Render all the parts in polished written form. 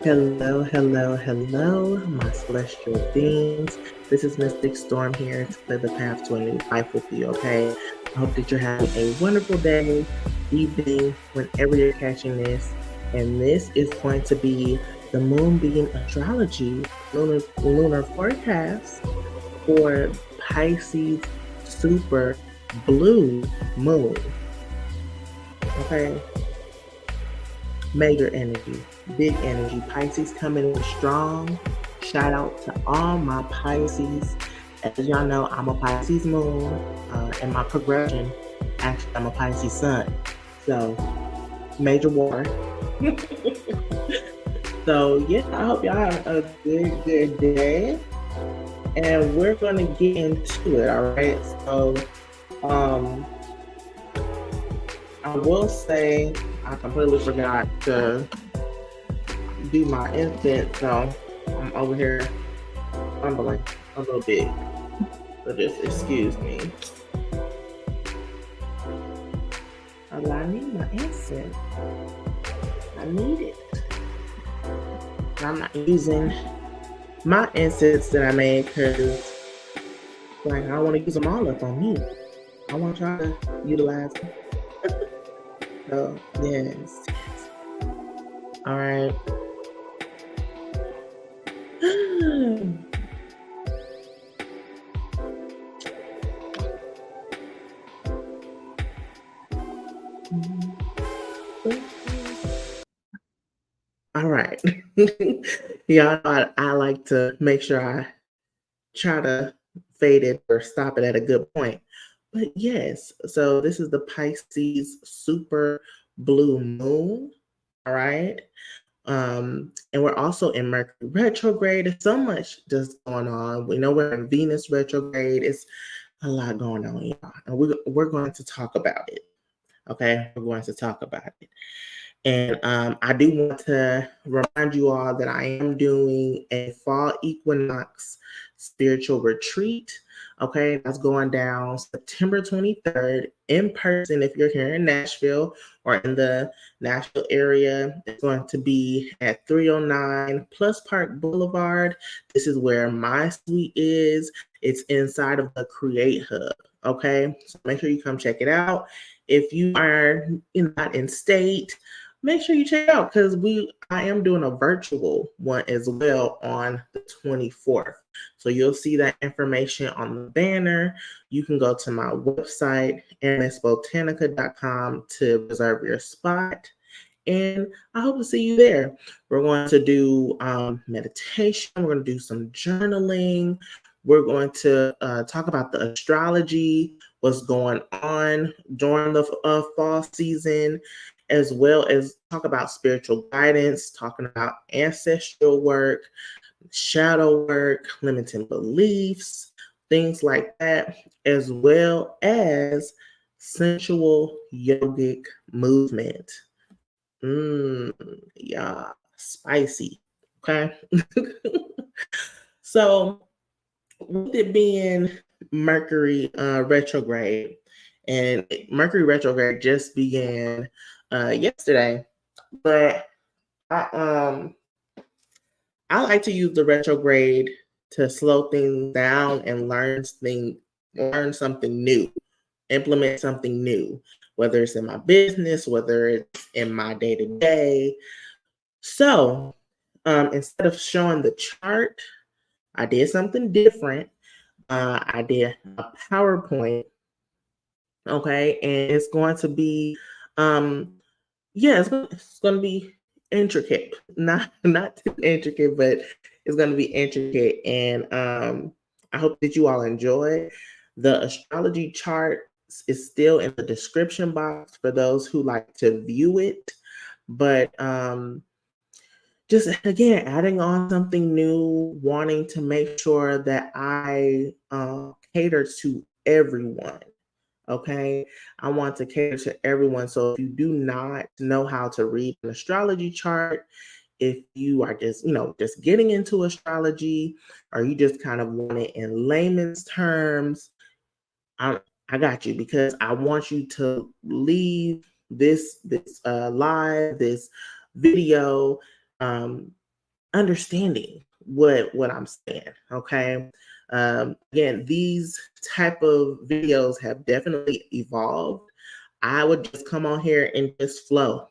Hello, hello, hello, my celestial beings. This is Mystic Storm here to play the path to a new life with you, okay? I hope that you're having a wonderful day, evening, whenever you're catching this. And this is going to be the Moonbeam Astrology lunar forecast for Pisces Super Blue Moon, okay? Major energy, big energy. Pisces coming in strong. Shout out to all my Pisces. As y'all know, I'm a Pisces moon, and my progression, actually, I'm a Pisces sun. So, major war. So, yeah, I hope y'all have a good day. And we're going to get into it, all right? So, I will say, I completely forgot to do my incense, so I'm over here fumbling a little bit. So just excuse me. I need my incense. I need it. I'm not using my incense that I made because like I don't want to use them all up on me. I want to try to utilize them. So yes. All right. All right. Yeah, I like to make sure I try to fade it or stop it at a good point. But yes, so this is the Pisces super blue moon. All right. And we're also in Mercury retrograde. There's so much just going on. We know we're in Venus retrograde. It's a lot going on, y'all. And we're going to talk about it. Okay, we're going to talk about it. And I do want to remind you all that I am doing a fall equinox spiritual retreat. Okay, that's going down September 23rd in person. If you're here in Nashville or in the Nashville area, it's going to be at 309 Plus Park Boulevard. This is where my suite is. It's inside of the Create Hub. Okay, so make sure you come check it out. If you are not in state, make sure you check it out because I am doing a virtual one as well on the 24th. So you'll see that information on the banner. You can go to my website, msbotanica.com, to reserve your spot. And I hope to see you there. We're going to do meditation. We're going to do some journaling. We're going to talk about the astrology, what's going on during the fall season, as well as talk about spiritual guidance, talking about ancestral work, shadow work, limiting beliefs, things like that, as well as sensual yogic movement. Yeah, spicy. Okay. So, with it being Mercury retrograde, and Mercury retrograde just began yesterday, but I like to use the retrograde to slow things down and learn something new, implement something new, whether it's in my business, whether it's in my day to day. So instead of showing the chart, I did something different. I did a PowerPoint. Okay, and it's going to be, it's going to be intricate, not too intricate, but it's going to be intricate, and I hope that you all enjoy. The astrology chart is still in the description box for those who like to view it, but just again adding on something new, wanting to make sure that I cater to everyone. Okay, I want to cater to everyone. So if you do not know how to read an astrology chart, if you are just getting into astrology, or you just kind of want it in layman's terms, I got you, because I want you to leave this live, this video, understanding what I'm saying. Okay. Again, these type of videos have definitely evolved. I would just come on here and just flow.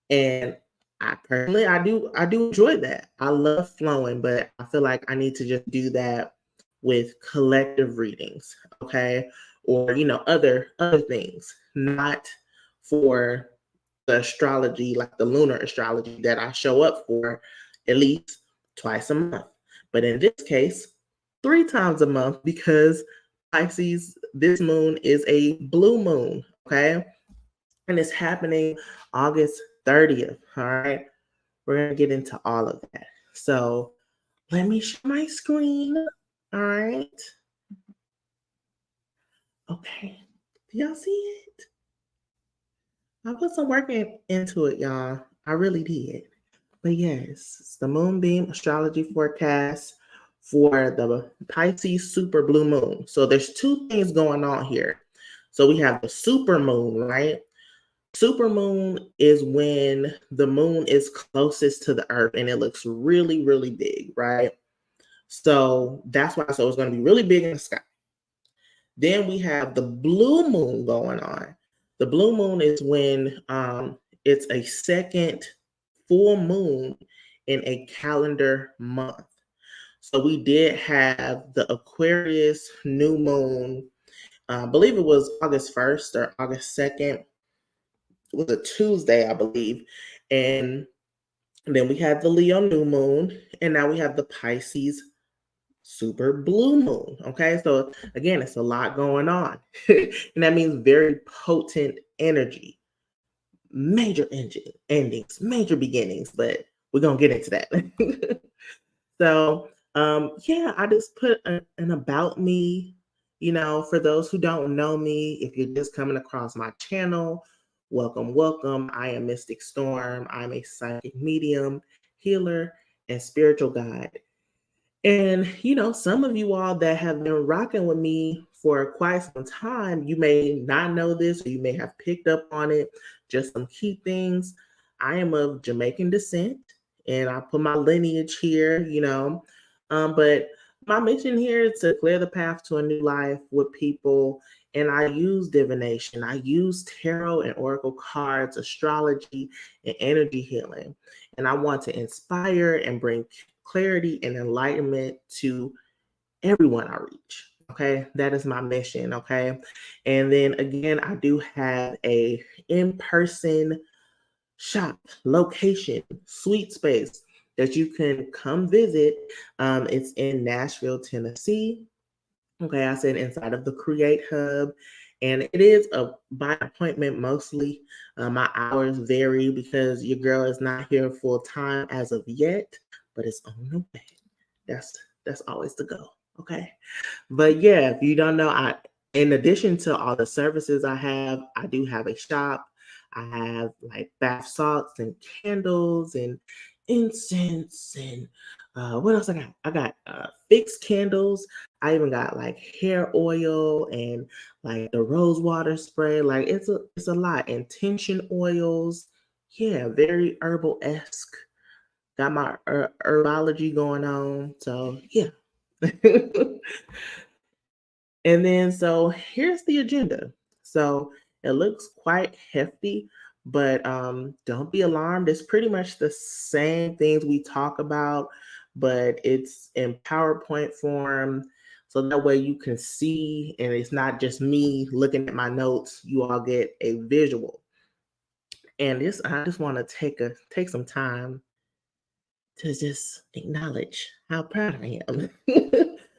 And I personally I do enjoy that. I love flowing, but I feel like I need to just do that with collective readings, okay? Or other things, not for the astrology, like the lunar astrology that I show up for at least twice a month. But in this case, 3 times a month because Pisces, this moon is a blue moon, okay? And it's happening August 30th. All right. We're going to get into all of that. So let me share my screen. All right. Okay. Do y'all see it? I put some work into it, y'all. I really did. But yes, it's the Moonbeam Astrology Forecast for the Pisces Super Blue Moon. So there's 2 things going on here. So we have the super moon, right? Supermoon is when the moon is closest to the earth and it looks really, really big, right? So that's why it's going to be really big in the sky. Then we have the blue moon going on. The blue moon is when it's a second full moon in a calendar month. So we did have the Aquarius new moon, I believe it was August 1st or August 2nd. It was a Tuesday, I believe. And then we had the Leo new moon, and now we have the Pisces super blue moon. Okay, so again, it's a lot going on, and that means very potent energy, major engine endings, major beginnings. But we're gonna get into that. So, yeah, I just put an about me, for those who don't know me, if you're just coming across my channel, welcome, welcome. I am Mystic Storm. I'm a psychic medium, healer, and spiritual guide. And, some of you all that have been rocking with me for quite some time, you may not know this or you may have picked up on it. Just some key things. I am of Jamaican descent and I put my lineage here, but my mission here is to clear the path to a new life with people. And I use divination, I use tarot and oracle cards, astrology, and energy healing. And I want to inspire and bring clarity and enlightenment to everyone I reach. Okay, that is my mission. Okay, and then again, I do have a in-person shop location, sweet space that you can come visit. It's in Nashville, Tennessee. Okay, I said inside of the Create Hub, and it is a by appointment mostly. My hours vary because your girl is not here full time as of yet, but it's on the way. That's always the goal. Okay, but yeah, if you don't know, in addition to all the services I do have a shop. I have like bath salts and candles and incense and what else I got? I got fixed candles. I even got like hair oil and like the rose water spray. Like it's a lot. Intention oils. Yeah, very herbal-esque. Got my herbology going on. So yeah. And then, so here's the agenda. So it looks quite hefty, but don't be alarmed. It's pretty much the same things we talk about, but it's in PowerPoint form. So that way you can see, and it's not just me looking at my notes. You all get a visual. And I just want to take some time to just acknowledge how proud I am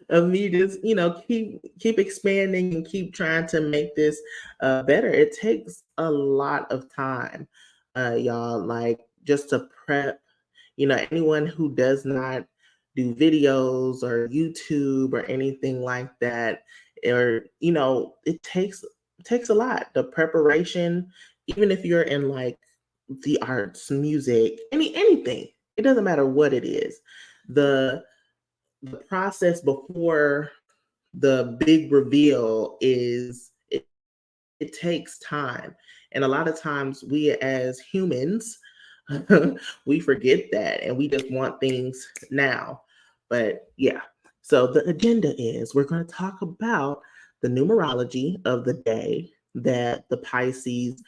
of me just keep expanding and keep trying to make this better. It takes a lot of time, y'all, like just to prep. Anyone who does not do videos or YouTube or anything like that, or it takes a lot. The preparation, even if you're in like the arts, music, anything, it doesn't matter what it is. The process before the big reveal it takes time. And a lot of times we as humans, We forget that and we just want things now. But yeah, so the agenda is we're going to talk about the numerology of the day that the Pisces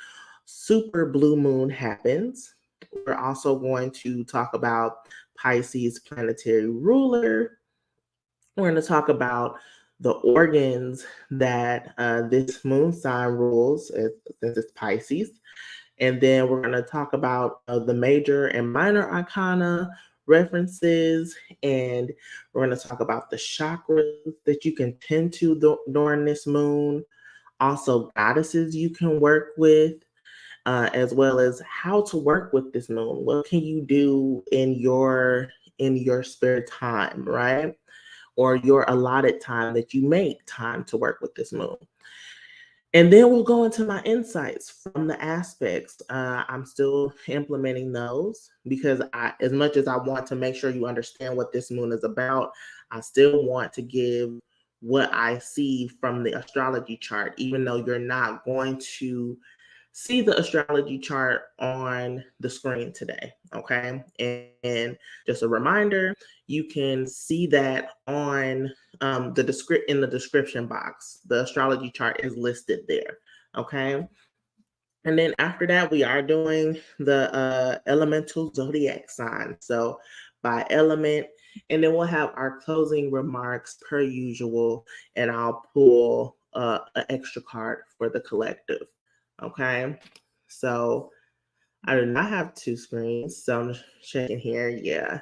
super blue moon happens. We're also going to talk about Pisces planetary ruler. We're going to talk about the organs that this moon sign rules, since it's Pisces. And then we're going to talk about the major and minor arcana references. And we're going to talk about the chakras that you can tend to during this moon. Also, goddesses you can work with, as well as how to work with this moon. What can you do in your spare time, right? Or your allotted time that you make time to work with this moon. And then we'll go into my insights from the aspects. I'm still implementing those because as much as I want to make sure you understand what this moon is about, I still want to give what I see from the astrology chart, even though you're not going to see the astrology chart on the screen today. Okay. And just a reminder, you can see that on in the description box. The astrology chart is listed there. Okay. And then after that, we are doing the elemental zodiac sign. So by element, and then we'll have our closing remarks per usual, and I'll pull an extra card for the collective. Okay, so I do not have two screens, so I'm just checking here. Yeah,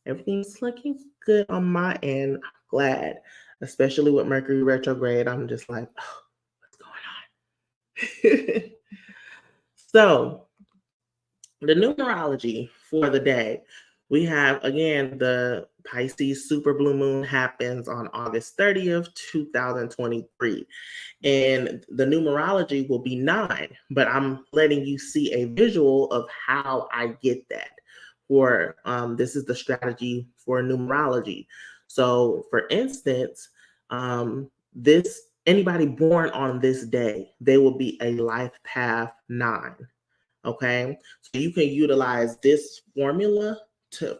everything's looking good on my end. I'm glad, especially with Mercury retrograde. I'm just like, oh, what's going on? So, the numerology for the day, we have again the Pisces super blue moon happens on August 30th, 2023. And the numerology will be 9, but I'm letting you see a visual of how I get that. For this is the strategy for numerology. So, for instance, this anybody born on this day, they will be a life path 9. Okay, so you can utilize this formula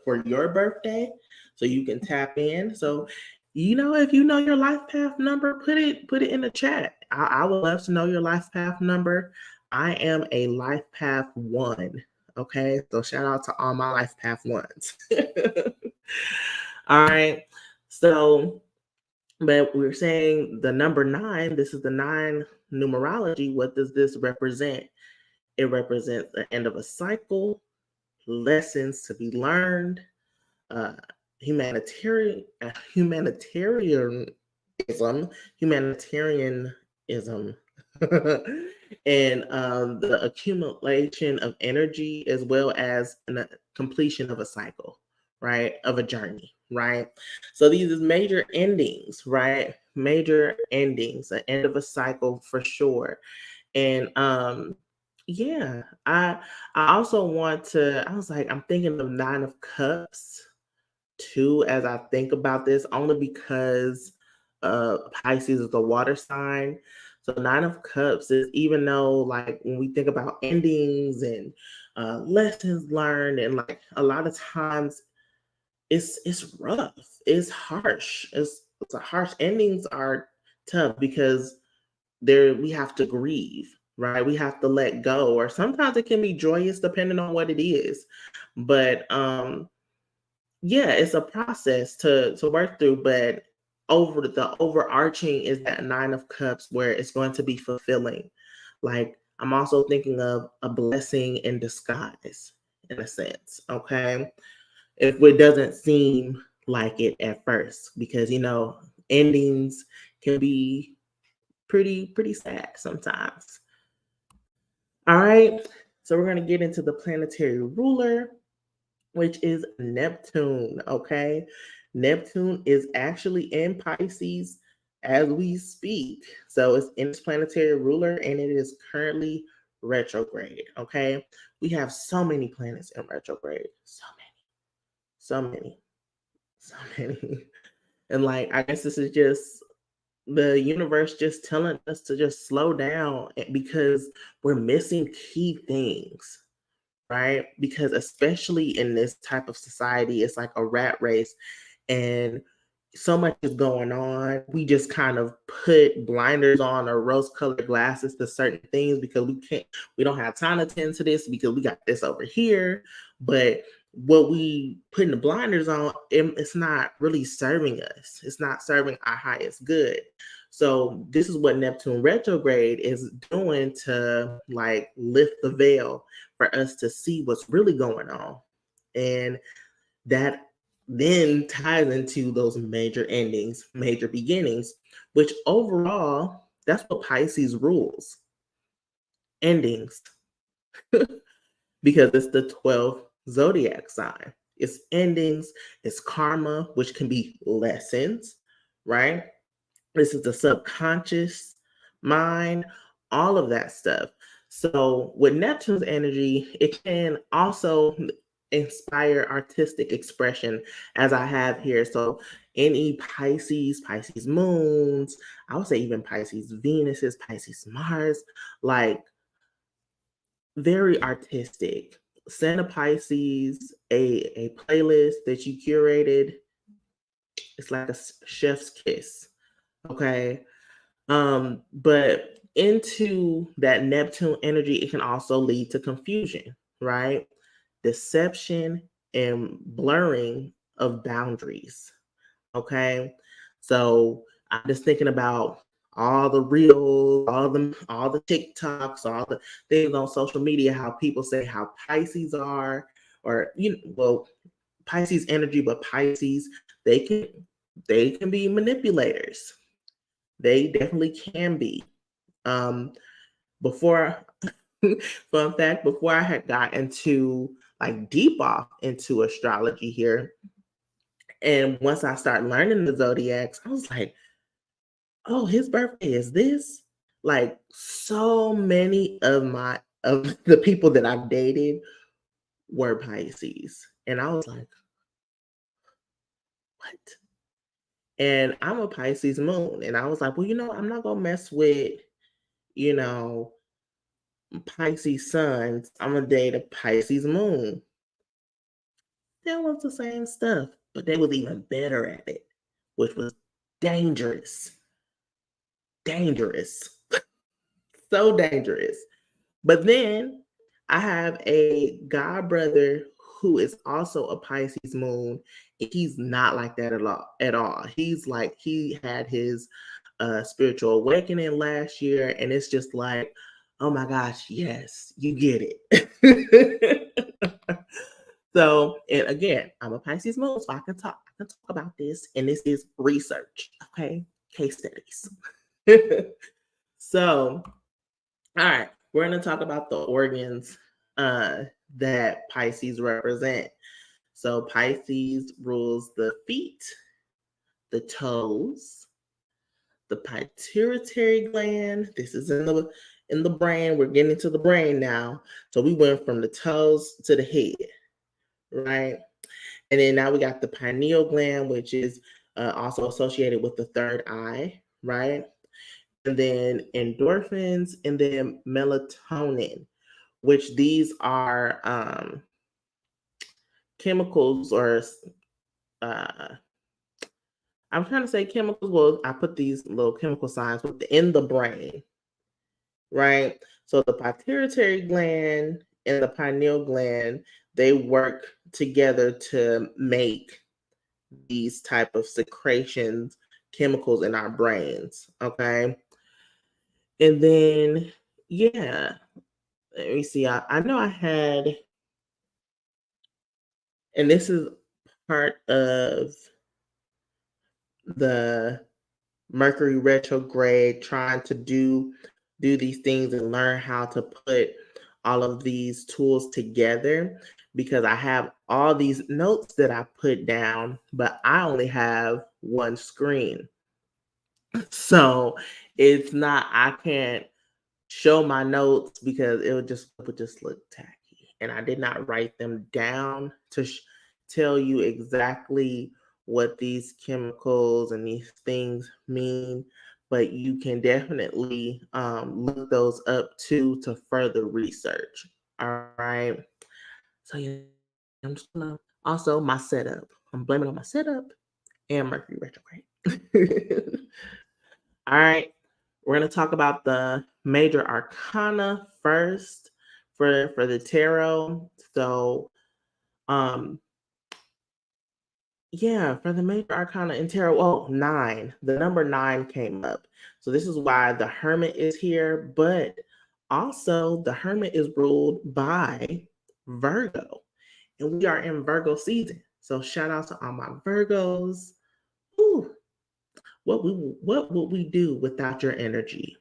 for your birthday, so you can tap in. So, if you know your life path number, put it in the chat. I would love to know your life path number. I am a life path 1. Okay, so shout out to all my life path 1s. All right, so but we're saying the number 9. This is the 9 numerology. What does this represent? It represents the end of a cycle, lessons to be learned, uh, humanitarianism, and the accumulation of energy as well as the completion of a cycle, right? Of a journey, right? So these is major endings, right? Major endings, the end of a cycle for sure. And yeah, I also want to, I was like, I'm thinking of 9 of Cups too as I think about this, only because Pisces is a water sign. So 9 of Cups is, even though like when we think about endings and lessons learned, and like a lot of times it's rough, it's harsh, it's a harsh endings are tough because there we have to grieve, right? We have to let go, or sometimes it can be joyous depending on what it is. But yeah, it's a process to work through, but over the overarching is that 9 of Cups where it's going to be fulfilling. Like I'm also thinking of a blessing in disguise in a sense, okay? If it doesn't seem like it at first, because endings can be pretty sad sometimes. All right, so we're going to get into the planetary ruler, which is Neptune. Okay, Neptune is actually in Pisces as we speak. So it's in its planetary ruler and it is currently retrograde. Okay, we have so many planets in retrograde. So many, so many. And like, I guess this is just the universe just telling us to just slow down because we're missing key things, right? Because especially in this type of society, it's like a rat race, and so much is going on. We just kind of put blinders on or rose-colored glasses to certain things because we don't have time to tend to this because we got this over here. But what we putting the blinders on, it's not really serving us. It's not serving our highest good. So this is what Neptune retrograde is doing to like lift the veil for us to see what's really going on. And that then ties into those major endings, major beginnings, which overall, that's what Pisces rules, endings, because it's the 12th zodiac sign. It's endings, it's karma, which can be lessons, right? This is the subconscious mind, all of that stuff. So with Neptune's energy, it can also inspire artistic expression, as I have here. So any Pisces moons, I would say even Pisces Venuses, Pisces Mars, like very artistic. Send a Pisces a playlist that you curated. It's like a chef's kiss. Okay. But into that Neptune energy, it can also lead to confusion, right? Deception and blurring of boundaries. Okay. So I'm just thinking about all the reels, all the TikToks, all the things on social media, how people say how Pisces are, or well, Pisces energy, but Pisces, they can they can be manipulators. They definitely can be. Um, before, fun fact, before I had got into like deep off into astrology here, and once I started learning the zodiacs, I was like, oh, his birthday is this. Like so many of the people that I've dated were Pisces, and I was like, what? And I'm a Pisces moon, and I was like, well, I'm not gonna mess with you know Pisces suns. I'm gonna date a Pisces moon. That was the same stuff, but they was even better at it, which was dangerous. Dangerous. So dangerous. But then I have a god brother who is also a Pisces moon, and he's not like that at all. He's like he had his spiritual awakening last year, and it's just like, oh my gosh, yes, you get it. So, and again, I'm a Pisces moon, so I can talk about this, and this is research, okay? Case studies. So, all right, we're going to talk about the organs that Pisces represent. So, Pisces rules the feet, the toes, the pituitary gland. This is in the brain. We're getting into the brain now. So, we went from the toes to the head, right? And then now we got the pineal gland, which is also associated with the third eye, right? And then endorphins, and then melatonin, which these are chemicals or uh, I'm trying to say chemicals. Well, I put these little chemical signs in the brain, right? So the pituitary gland and the pineal gland, they work together to make these type of secretions, chemicals in our brains. Okay. And then, yeah, let me see. I know I had, and this is part of the Mercury retrograde, trying to do these things and learn how to put all of these tools together, because I have all these notes that I put down, but I only have one screen. So it's not, I can't show my notes because it would just look tacky. And I did not write them down to tell you exactly what these chemicals and these things mean, but you can definitely look those up too to further research. All right. So yeah, I'm just gonna also my setup. I'm blaming on my setup and Mercury retrograde. All right. We're going to talk about the major arcana first for the tarot. So, yeah, for the major arcana in tarot, well, 9. The number 9 came up. So this is why the Hermit is here, but also the Hermit is ruled by Virgo. And we are in Virgo season. So shout out to all my Virgos. Ooh, what would we do without your energy?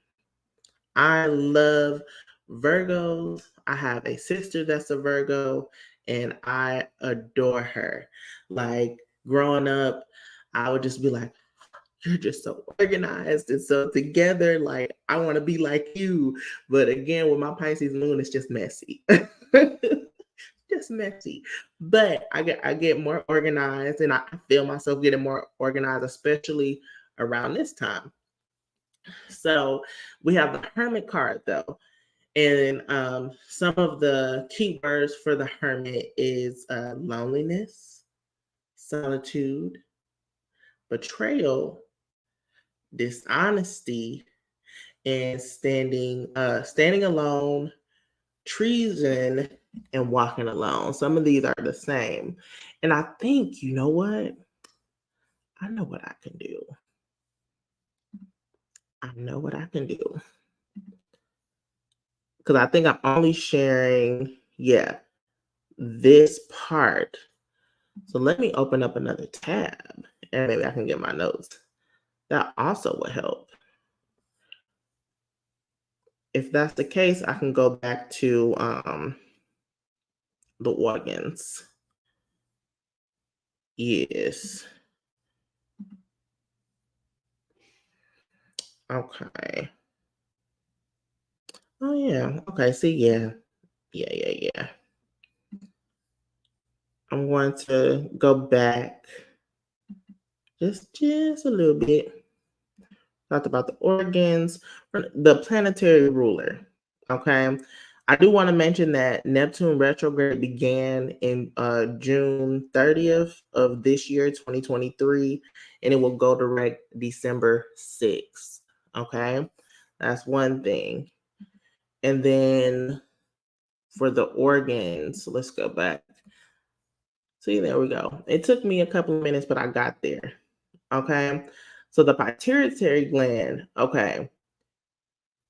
I love Virgos. I have a sister that's a Virgo, and I adore her. Like growing up, I would just be like, you're just so organized and so together. Like, I want to be like you. But again, with my Pisces moon, it's just messy. Just messy. But I get more organized, and I feel myself getting more organized, especially around this time. So we have the Hermit card though. And some of the keywords for the Hermit is loneliness, solitude, betrayal, dishonesty, and standing alone, treason, and walking alone. Some of these are the same. And I think, you know what? I know what I can do. I know what I can do. Because I think I'm only sharing, this part. So let me open up another tab and maybe I can get my notes. That also would help. If that's the case, I can go back to the organs. Yes. Okay. Oh yeah. Okay. See, yeah. Yeah. I'm going to go back just a little bit. Talked about the organs, the planetary ruler. Okay. I do want to mention that Neptune retrograde began in June 30th of this year, 2023, and it will go direct December 6th. Okay. That's one thing. And then for the organs, let's go back. See, there we go. It took me a couple of minutes, but I got there. Okay. So the pituitary gland, okay,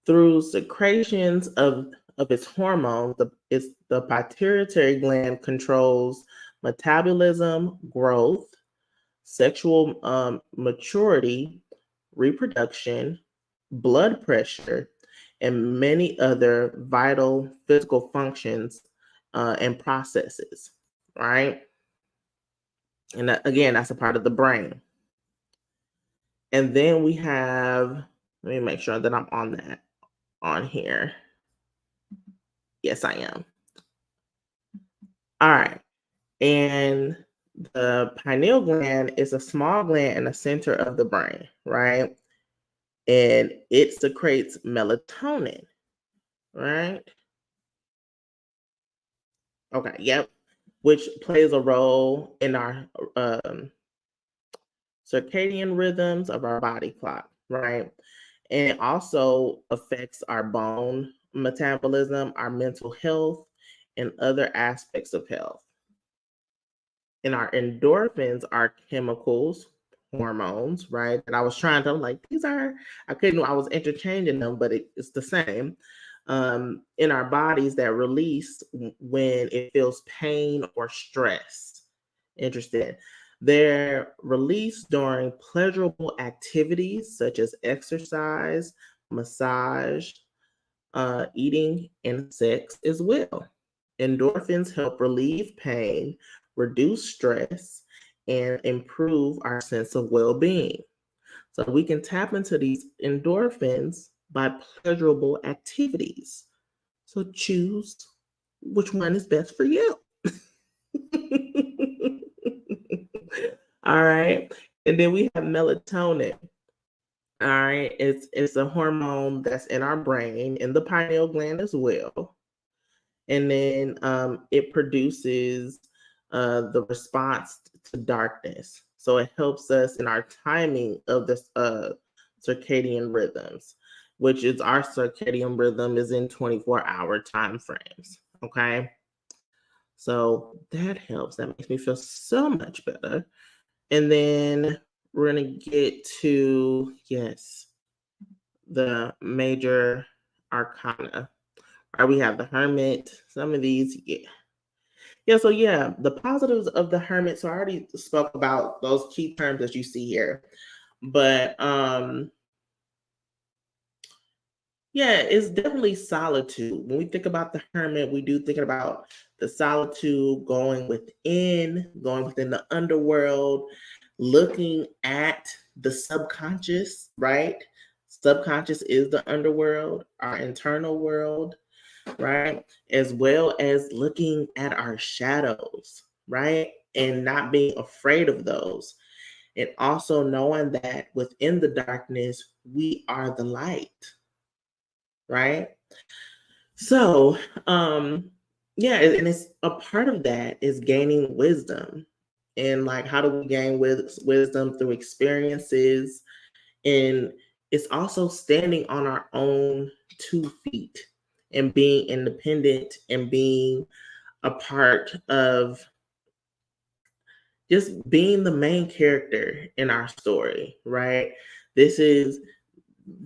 through secretions of its hormones, the pituitary gland controls metabolism, growth, sexual maturity, reproduction, blood pressure, and many other vital physical functions and processes, right? And again, that's a part of the brain. And then we have, let me make sure that I'm on here. Yes, I am. All right. And the pineal gland is a small gland in the center of the brain, right? And it secretes melatonin, right? Okay, yep. Which plays a role in our circadian rhythms of our body clock, right? And it also affects our bone metabolism, our mental health, and other aspects of health. And our endorphins are chemicals, hormones, right? And I was trying to, like, I was interchanging them, but it's the same in our bodies that release when it feels pain or stress. Interesting. They're released during pleasurable activities such as exercise, massage, eating, and sex as well. Endorphins help relieve pain, reduce stress, and improve our sense of well being. So we can tap into these endorphins by pleasurable activities. So choose which one is best for you. All right. And then we have melatonin. All right. It's a hormone that's in our brain, in the pineal gland as well. And then it produces the response to darkness. So it helps us in our timing of this circadian rhythms, which is our circadian rhythm is in 24-hour time frames. Okay. So that helps. That makes me feel so much better. And then we're going to get to, yes, the major arcana. All right, we have the Hermit. Some of these, yeah. Yeah, so yeah, the positives of the Hermit. So I already spoke about those key terms that you see here. But yeah, it's definitely solitude. When we think about the Hermit, we do think about the solitude, going within the underworld, looking at the subconscious, right? Subconscious is the underworld, our internal world, right? As well as looking at our shadows, right? And not being afraid of those. And also knowing that within the darkness, we are the light, right? So, yeah, and it's a part of that is gaining wisdom. And like, how do we gain wisdom through experiences? And it's also standing on our own 2 feet and being independent and being a part of just being the main character in our story, right? This is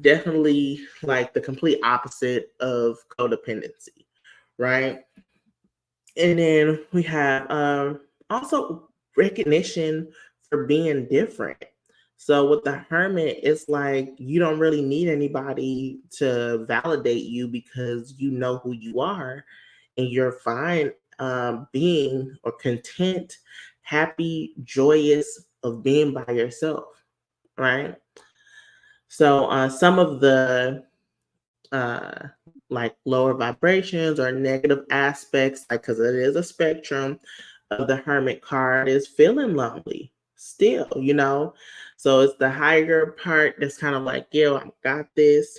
definitely like the complete opposite of codependency, right? And then we have also recognition for being different. So with the Hermit, it's like you don't really need anybody to validate you because you know who you are and you're fine being or content, happy, joyous of being by yourself, right? So some of the uh, like lower vibrations or negative aspects, like because it is a spectrum of the Hermit card, is feeling lonely still, you know. So it's the higher part that's kind of like, yo, I got this,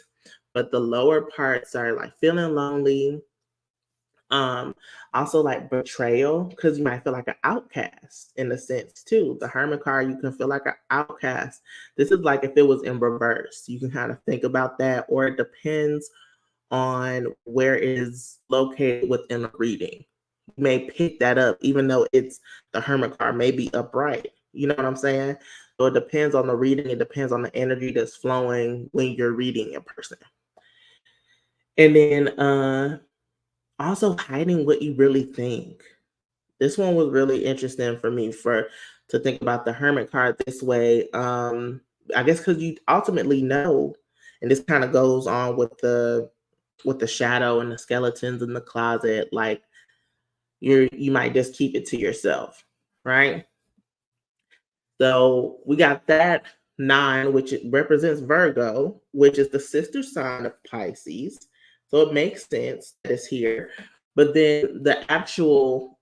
but the lower parts are like feeling lonely. Um, Also like betrayal, because you might feel like an outcast in a sense too. The Hermit card, you can feel like an outcast. This is like if it was in reverse. You can kind of think about that, or it depends on where it is located within the reading. You may pick that up, even though it's the Hermit card may be upright. You know what I'm saying? So it depends on the reading. It depends on the energy that's flowing when you're reading a person. And then also hiding what you really think. This one was really interesting for me to think about the Hermit card this way. I guess because you ultimately know, and this kind of goes on with the shadow and the skeletons in the closet, like you might just keep it to yourself, right? So we got that 9, which it represents Virgo, which is the sister sign of Pisces. So it makes sense that it's here. But then the actual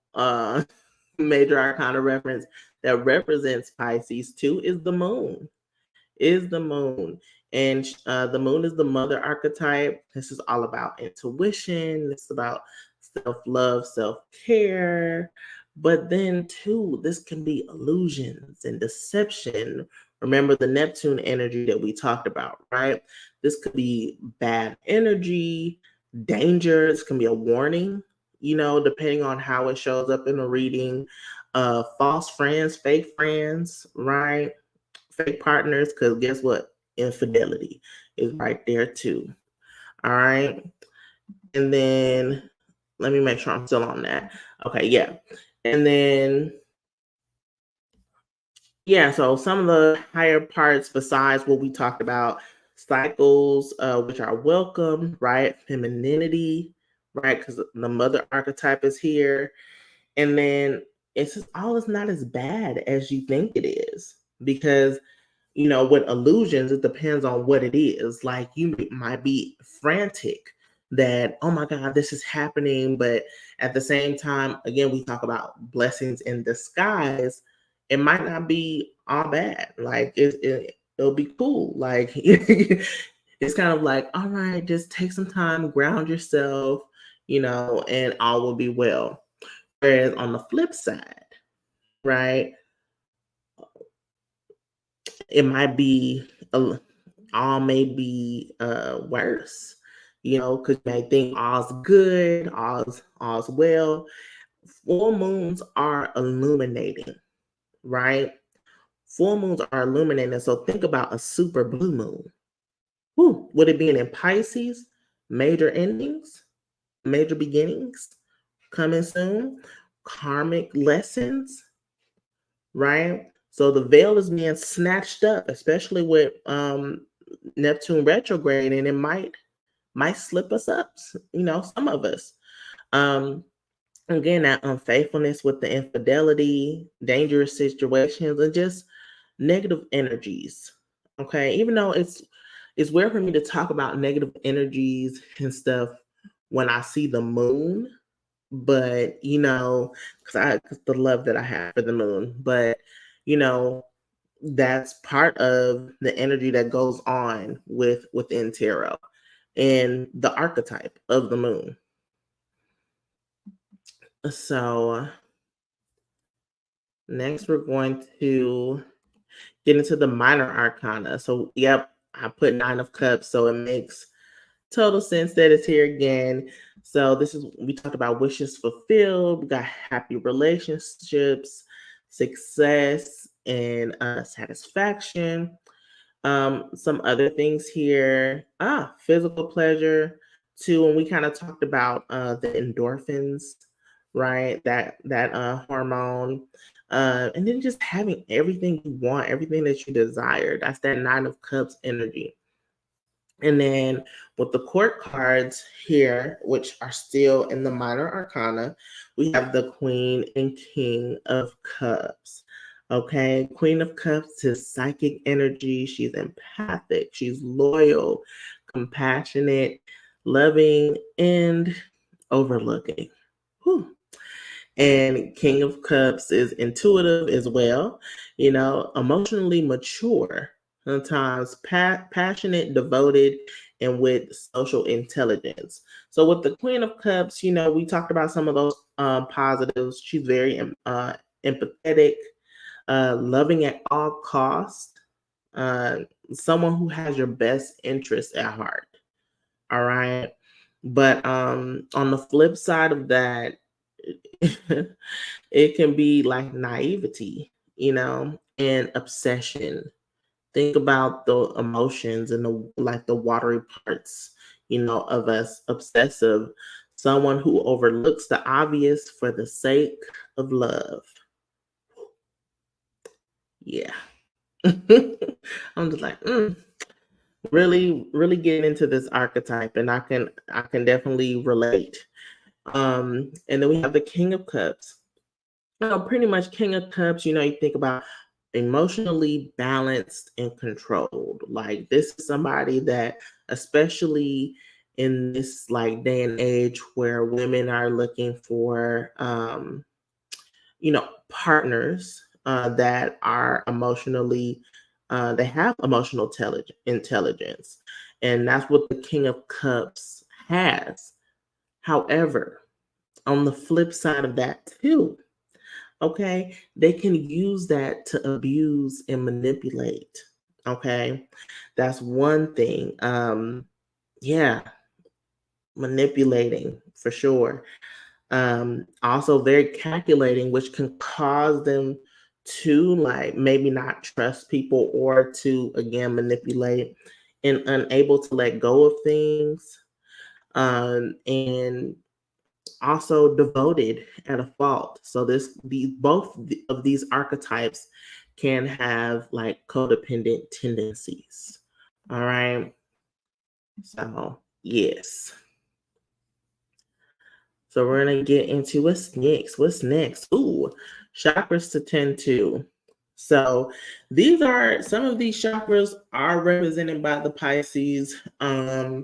major arcana reference that represents Pisces too is the moon. Is the moon. And the moon is the mother archetype. This is all about intuition. It's about self-love, self-care. But then too, this can be illusions and deception. Remember the Neptune energy that we talked about, right? This could be bad energy, danger. This can be a warning, you know, depending on how it shows up in the reading. False friends, fake friends, right? Fake partners, because guess what? Infidelity is right there too. All right. And then let me make sure I'm still on that. Okay, yeah. And then, yeah, so some of the higher parts besides what we talked about, cycles, which are welcome, right? Femininity, right? Because the mother archetype is here. And then it's just all is not as bad as you think it is. Because you know, with illusions, it depends on what it is. Like you might be frantic that, oh my God, this is happening. But at the same time, again, we talk about blessings in disguise. It might not be all bad. Like it'll be cool. Like it's kind of like, all right, just take some time, ground yourself, and all will be well. Whereas on the flip side, right, it might be all may be worse, because you may think all's good, all's well. Full moons are illuminating, right? Full moons are illuminating. So think about a super blue moon. Whew, would it be in Pisces? Major endings, major beginnings coming soon, karmic lessons, right? So the veil is being snatched up, especially with Neptune retrograde, and it might slip us up, some of us. Again, that unfaithfulness with the infidelity, dangerous situations, and just negative energies. Okay, even though it's weird for me to talk about negative energies and stuff when I see the moon, but because the love that I have for the moon, but that's part of the energy that goes on within tarot and the archetype of the moon. So next we're going to get into the minor arcana. So yep, I put 9 of cups, so it makes total sense that it's here again. So we talked about wishes fulfilled, we got happy relationships, success, and satisfaction. Some other things here. Physical pleasure too. And we kind of talked about the endorphins, right? That hormone. And then just having everything you want, everything that you desire. That's that 9 of cups energy. And then with the court cards here, which are still in the minor arcana, we have the Queen and King of Cups. Okay, Queen of Cups is psychic energy. She's empathic, she's loyal, compassionate, loving, and overlooking. Whew. And King of Cups is intuitive as well, emotionally mature, sometimes passionate, devoted, and with social intelligence. So with the Queen of Cups, we talked about some of those positives. She's very empathetic, loving at all costs, uh, someone who has your best interest at heart. All right. But on the flip side of that, it can be like naivety, and obsession. Think about the emotions and the watery parts, of us. Obsessive, someone who overlooks the obvious for the sake of love. Yeah. I'm just like, really, really getting into this archetype, and I can definitely relate. And then we have the King of Cups. Pretty much King of Cups, you think about emotionally balanced and controlled. Like this is somebody that, especially in this like day and age where women are looking for partners that are emotionally they have emotional intelligence. And that's what the King of Cups has. However, on the flip side of that too, okay, they can use that to abuse and manipulate. Okay, that's one thing. Yeah, manipulating for sure. Also very calculating, which can cause them to like maybe not trust people or to again manipulate, and unable to let go of things. And also devoted at a fault. So both of these archetypes can have like codependent tendencies. All right. So yes. So we're gonna get into what's next. What's next? Ooh, chakras to tend to. So some of these chakras are represented by the Pisces uh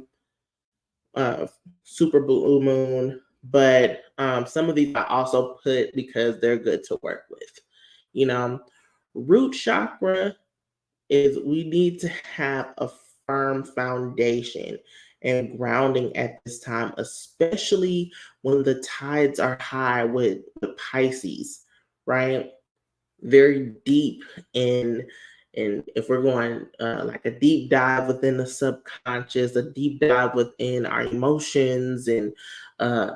super blue moon, but some of these I also put because they're good to work with. Root chakra is we need to have a firm foundation and grounding at this time, especially when the tides are high with the Pisces, right? Very deep in, and if we're going like a deep dive within the subconscious, a deep dive within our emotions and uh,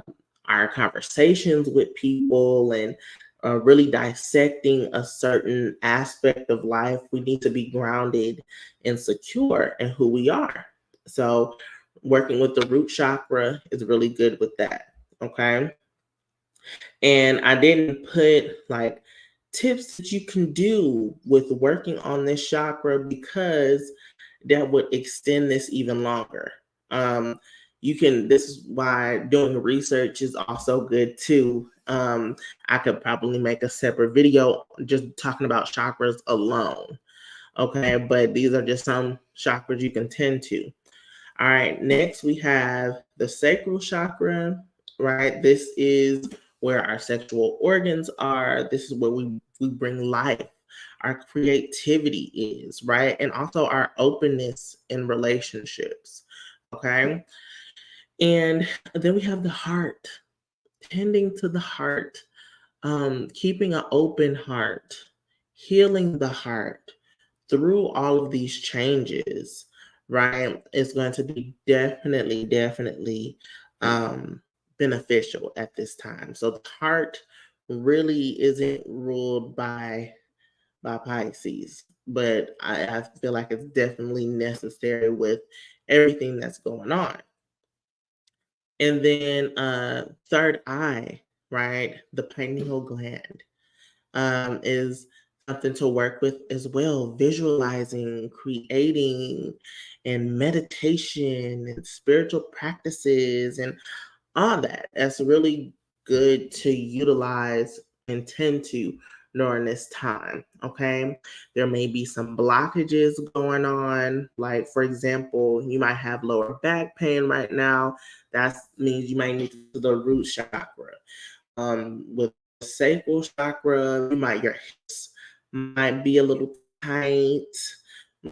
our conversations with people, and really dissecting a certain aspect of life, we need to be grounded and secure in who we are. So working with the root chakra is really good with that. Okay. And I didn't put like tips that you can do with working on this chakra because that would extend this even longer. You can, this is why doing research is also good too. I could probably make a separate video just talking about chakras alone. Okay, but these are just some chakras you can tend to. All right, next we have the sacral chakra, right? This is where our sexual organs are. This is where we bring life. Our creativity is, right? And also our openness in relationships, okay? And then we have the heart, tending to the heart, keeping an open heart, healing the heart through all of these changes, right? It's going to be definitely beneficial at this time. So the heart really isn't ruled by Pisces, but I feel like it's definitely necessary with everything that's going on. And then third eye, right? The pineal gland is something to work with as well. Visualizing, creating, and meditation and spiritual practices and all that. That's really good to utilize and tend to during this time. Okay. There may be some blockages going on. Like, for example, you might have lower back pain right now. That means you might need to do the root chakra. With the sacral chakra, your hips might be a little tight,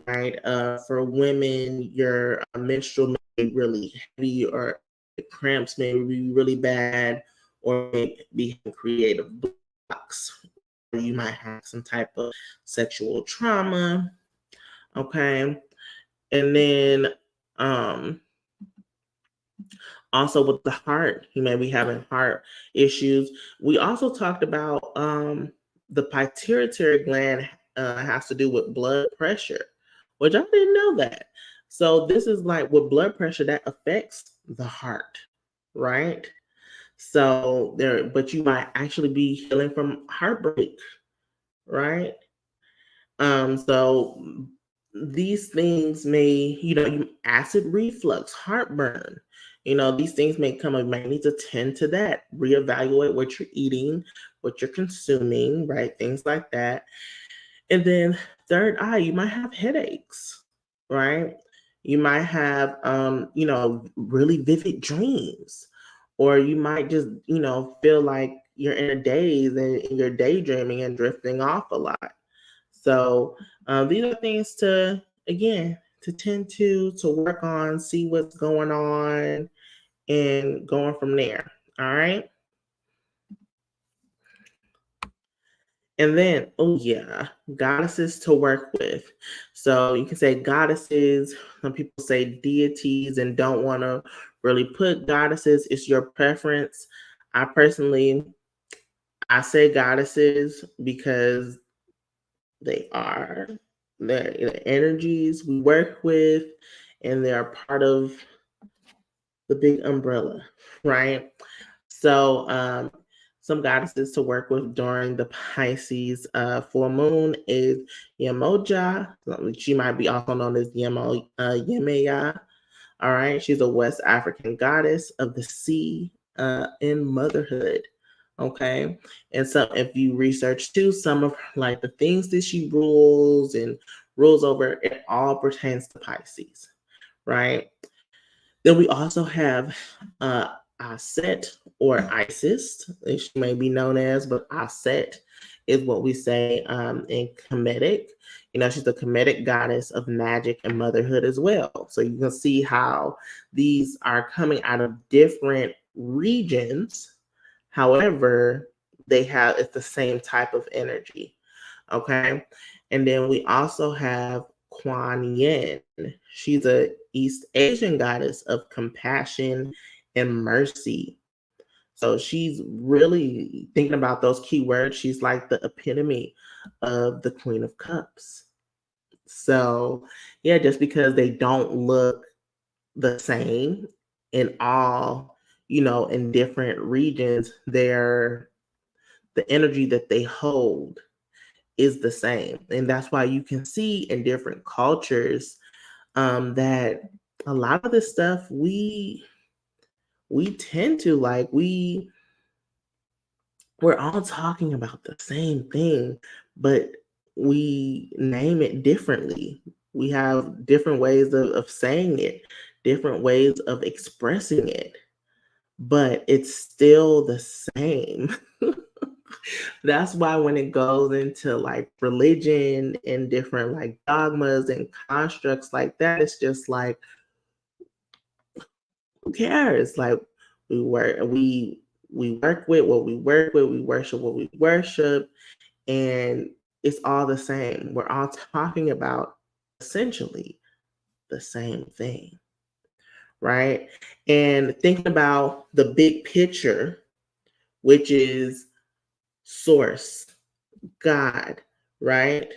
right? For women, your menstrual may be really heavy, or the cramps may be really bad, or may be creative blocks. Or you might have some type of sexual trauma, okay? And then also with the heart, you may be having heart issues. We also talked about the pituitary gland has to do with blood pressure, which I didn't know that. So this is like with blood pressure that affects the heart, right? So there, but you might actually be healing from heartbreak, right? So these things may, acid reflux, heartburn, these things may come up. You might need to tend to that, reevaluate what you're eating, what you're consuming, right? Things like that. And then third eye, you might have headaches, right? You might have, really vivid dreams, or you might just, feel like you're in a daze and you're daydreaming and drifting off a lot. So these are things to, again, to tend to work on, see what's going on, and going from there. All right. And then, oh yeah, goddesses to work with. So you can say goddesses. Some people say deities and don't want to really put goddesses. It's your preference. I personally, I say goddesses because they are the energies we work with, and they are part of the big umbrella, right? So, some goddesses to work with during the Pisces full moon is Yemoja. She might be also known as Yemeya. All right, she's a West African goddess of the sea and motherhood. Okay, and so if you research too, some of like the things that she rules over, it all pertains to Pisces, right? Then we also have Aset or Isis, as she may be known as, but Aset is what we say in Kemetic. She's the Kemetic goddess of magic and motherhood as well. So you can see how these are coming out of different regions. However, it's the same type of energy. Okay. And then we also have Kuan Yin. She's a East Asian goddess of compassion and mercy. So she's really thinking about those key words. She's like the epitome of the Queen of Cups. So yeah, just because they don't look the same in all, in different regions, the energy that they hold is the same. And that's why you can see in different cultures that a lot of this stuff we tend to like, we're all talking about the same thing, but we name it differently. We have different ways of saying it, different ways of expressing it, but it's still the same. That's why when it goes into like religion and different like dogmas and constructs like that, it's just like, who cares? Like we work with what we work with, we worship what we worship, and it's all the same. We're all talking about essentially the same thing, right? And thinking about the big picture, which is source, God, right?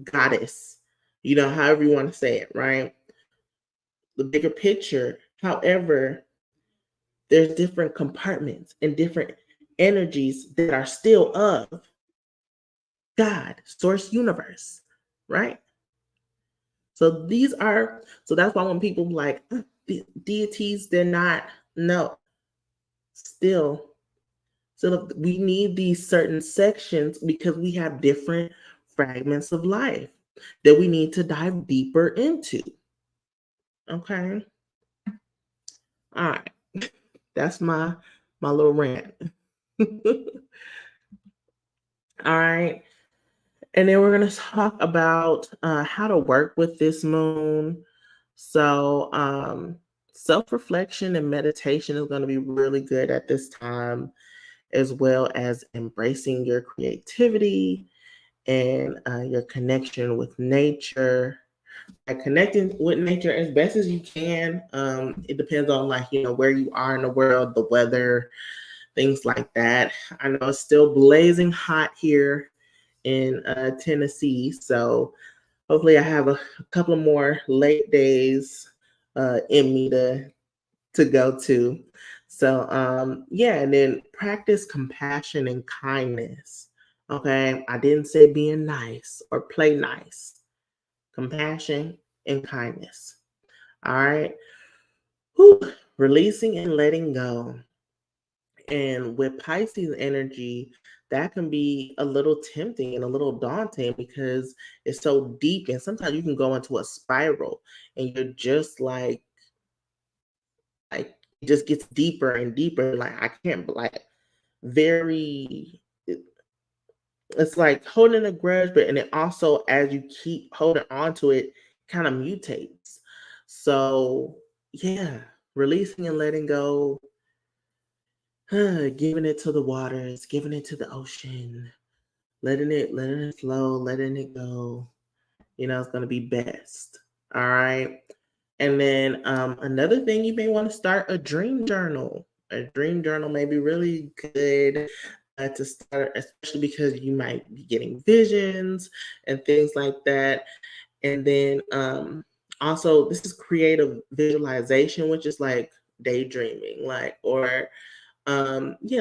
Goddess, however you want to say it, right? The bigger picture. However, there's different compartments and different energies that are still of God, source universe, right? So that's why when people like deities, they're not, no, still we need these certain sections because we have different fragments of life that we need to dive deeper into. Okay. All right. That's my little rant. All right. And then we're going to talk about how to work with this moon. So, self-reflection and meditation is going to be really good at this time, as well as embracing your creativity and your connection with nature. Like connecting with nature as best as you can. It depends on where you are in the world, the weather, things like that. I know it's still blazing hot here in Tennessee, so hopefully I have a couple of more late days in me to go to. So yeah, and then practice compassion and kindness. Okay, I didn't say being nice or play nice. Compassion and kindness. All right. Whew. Releasing and letting go. And with Pisces energy, that can be a little tempting and a little daunting because it's so deep. And sometimes you can go into a spiral and you're just like it just gets deeper and deeper. Like I can't very it's like holding a grudge, but and it also as you keep holding on to it, kind of mutates. So yeah, releasing and letting go, giving it to the waters, giving it to the ocean, letting it flow, letting it go. It's gonna be best. All right. And then another thing, you may want to start a dream journal. A dream journal may be really good to start, especially because you might be getting visions and things like that. And then also, this is creative visualization, which is like daydreaming, yeah,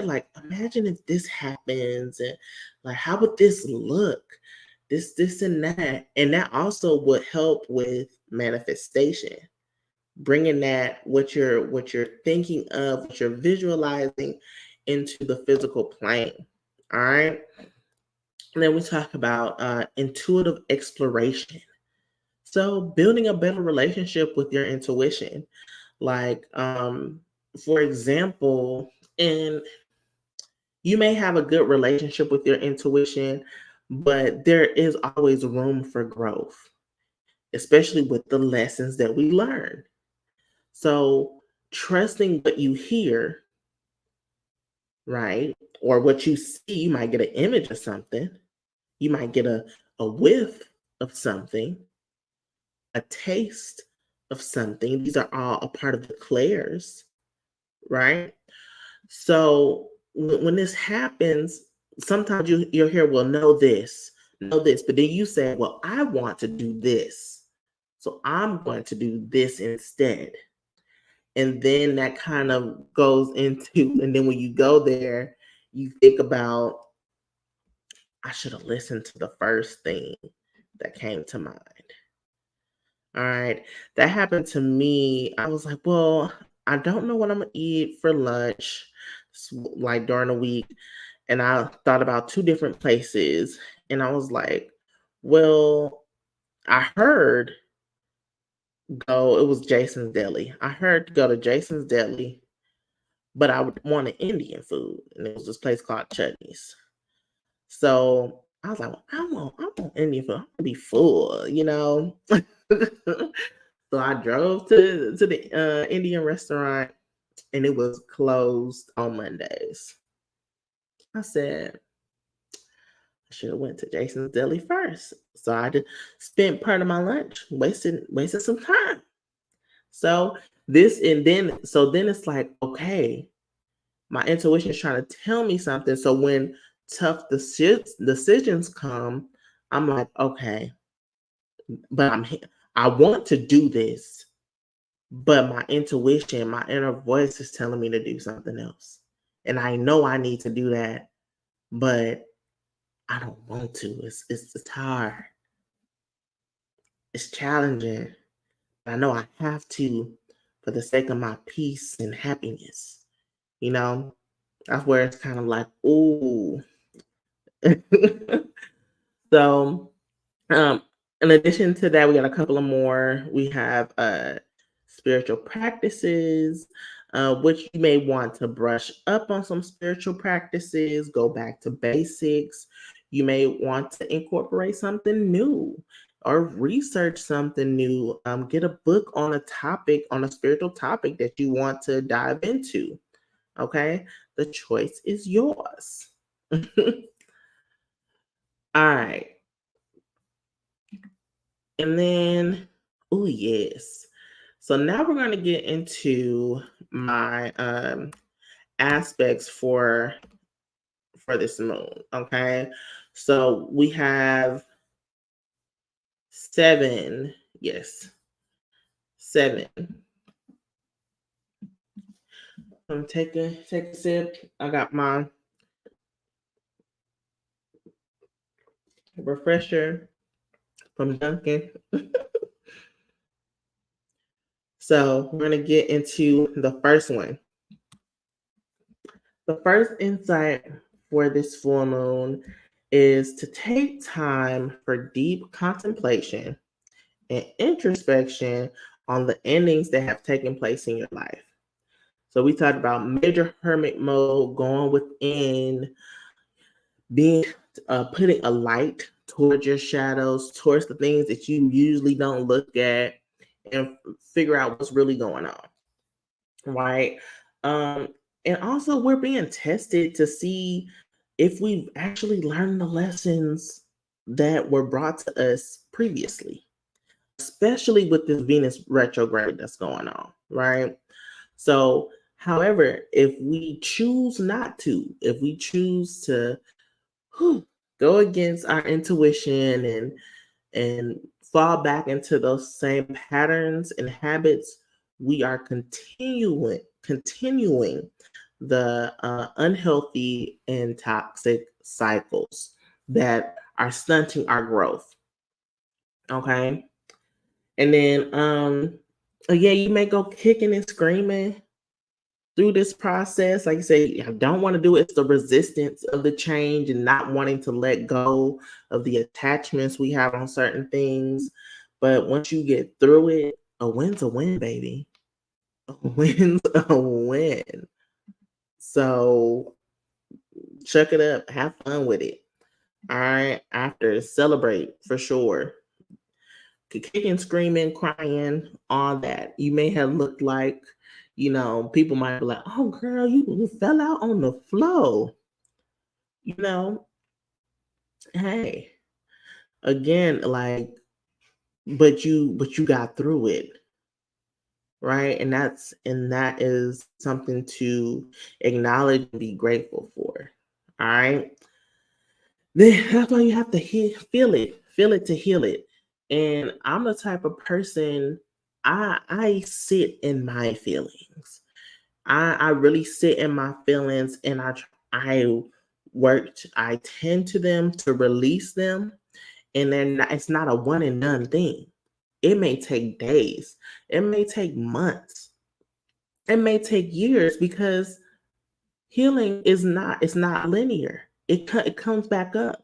like imagine if this happens, and like how would this look? This, and that. And that also would help with manifestation, bringing that what you're thinking of, what you're visualizing into the physical plane. All right. And then we talk about intuitive exploration. So building a better relationship with your intuition. Like for example, and you may have a good relationship with your intuition, but there is always room for growth, especially with the lessons that we learn. So, trusting what you hear, right? Or what you see, you might get an image of something, you might get a whiff of something, a taste of something. These are all a part of the clairs, right? So when this happens, sometimes you'll hear, well, know this, but then you say, well, I want to do this. So I'm going to do this instead. And then that kind of goes into, and then when you go there, you think about, I should have listened to the first thing that came to mind. All right. That happened to me. I was like, well, I don't know what I'm going to eat for lunch, like during the week. And I thought about two different places. And I was like, well, I heard it was Jason's Deli. I heard to go to Jason's Deli, but I would want an Indian food. And it was this place called Chutney's. So I was like, well, I want Indian food. I'm gonna be full, you know. So I drove to the Indian restaurant, and it was closed on Mondays. I said I should have went to Jason's Deli first. So I just spent part of my lunch wasting some time. So then it's like, okay, my intuition is trying to tell me something. So when tough decisions come, I'm like, okay, but I want to do this, but my intuition, my inner voice is telling me to do something else. And I know I need to do that, but I don't want to. It's hard. It's challenging. I know I have to for the sake of my peace and happiness. You know, that's where it's kind of like, ooh. So, in addition to that, we got a couple of more. We have spiritual practices, which you may want to brush up on some spiritual practices, go back to basics. You may want to incorporate something new or research something new. Get a book on on a spiritual topic that you want to dive into. Okay, the choice is yours. All right. And then, oh, yes. So now we're going to get into my aspects for this moon. Okay. So we have 7. Yes. 7. Take a sip. I got my refresher from Dunkin'. So we're going to get into the first one. The first insight for this full moon is to take time for deep contemplation and introspection on the endings that have taken place in your life. So we talked about major hermit mode, going within, being putting a light towards your shadows, towards the things that you usually don't look at, and figure out what's really going on, right? Um, and also we're being tested to see if we've actually learned the lessons that were brought to us previously, especially with this Venus retrograde that's going on, right? So, however, if we choose not to, if we choose to go against our intuition and fall back into those same patterns and habits, we are continuing the unhealthy and toxic cycles that are stunting our growth. Okay. And then yeah, you may go kicking and screaming through this process. Like I say, I don't want to do it. It's the resistance of the change and not wanting to let go of the attachments we have on certain things. But once you get through it, a win's a win, baby. A win's a win. So chuck it up, have fun with it. All right. After, celebrate for sure. Kicking, screaming, crying, all that. You may have looked like, people might be like, oh girl, you fell out on the floor. You know, hey, again, like, but you got through it, right? And that is something to acknowledge and be grateful for. All right. Then that's why you have to feel it to heal it. And I'm the type of person, I sit in my feelings. I really sit in my feelings, and I tend to them to release them, and then it's not a one and done thing. It may take days, it may take months, it may take years, because healing it's not linear. It comes back up.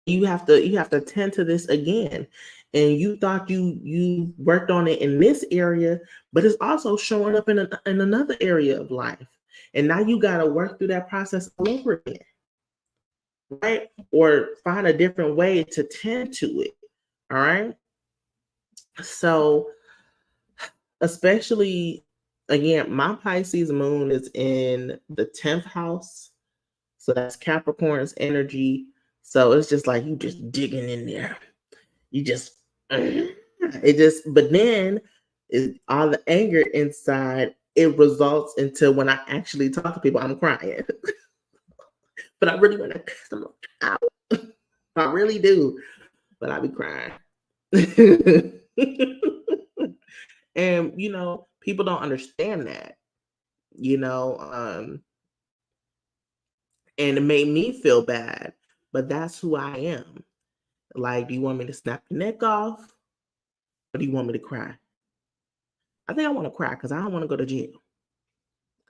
You have to tend to this again. And you thought you worked on it in this area, but it's also showing up in another area of life. And now you got to work through that process all over again, right? Or find a different way to tend to it. All right. So, especially again, my Pisces moon is in the 10th house. So that's Capricorn's energy. So it's just like you just digging in there. You just but then all the anger inside, it results into, when I actually talk to people, I'm crying. But I really want to cuss them out. I really do, but I be crying. And people don't understand that, you know um and it made me feel bad, but that's who I am. Like, do you want me to snap your neck off, or do you want me to cry? I think I want to cry, because I don't want to go to jail.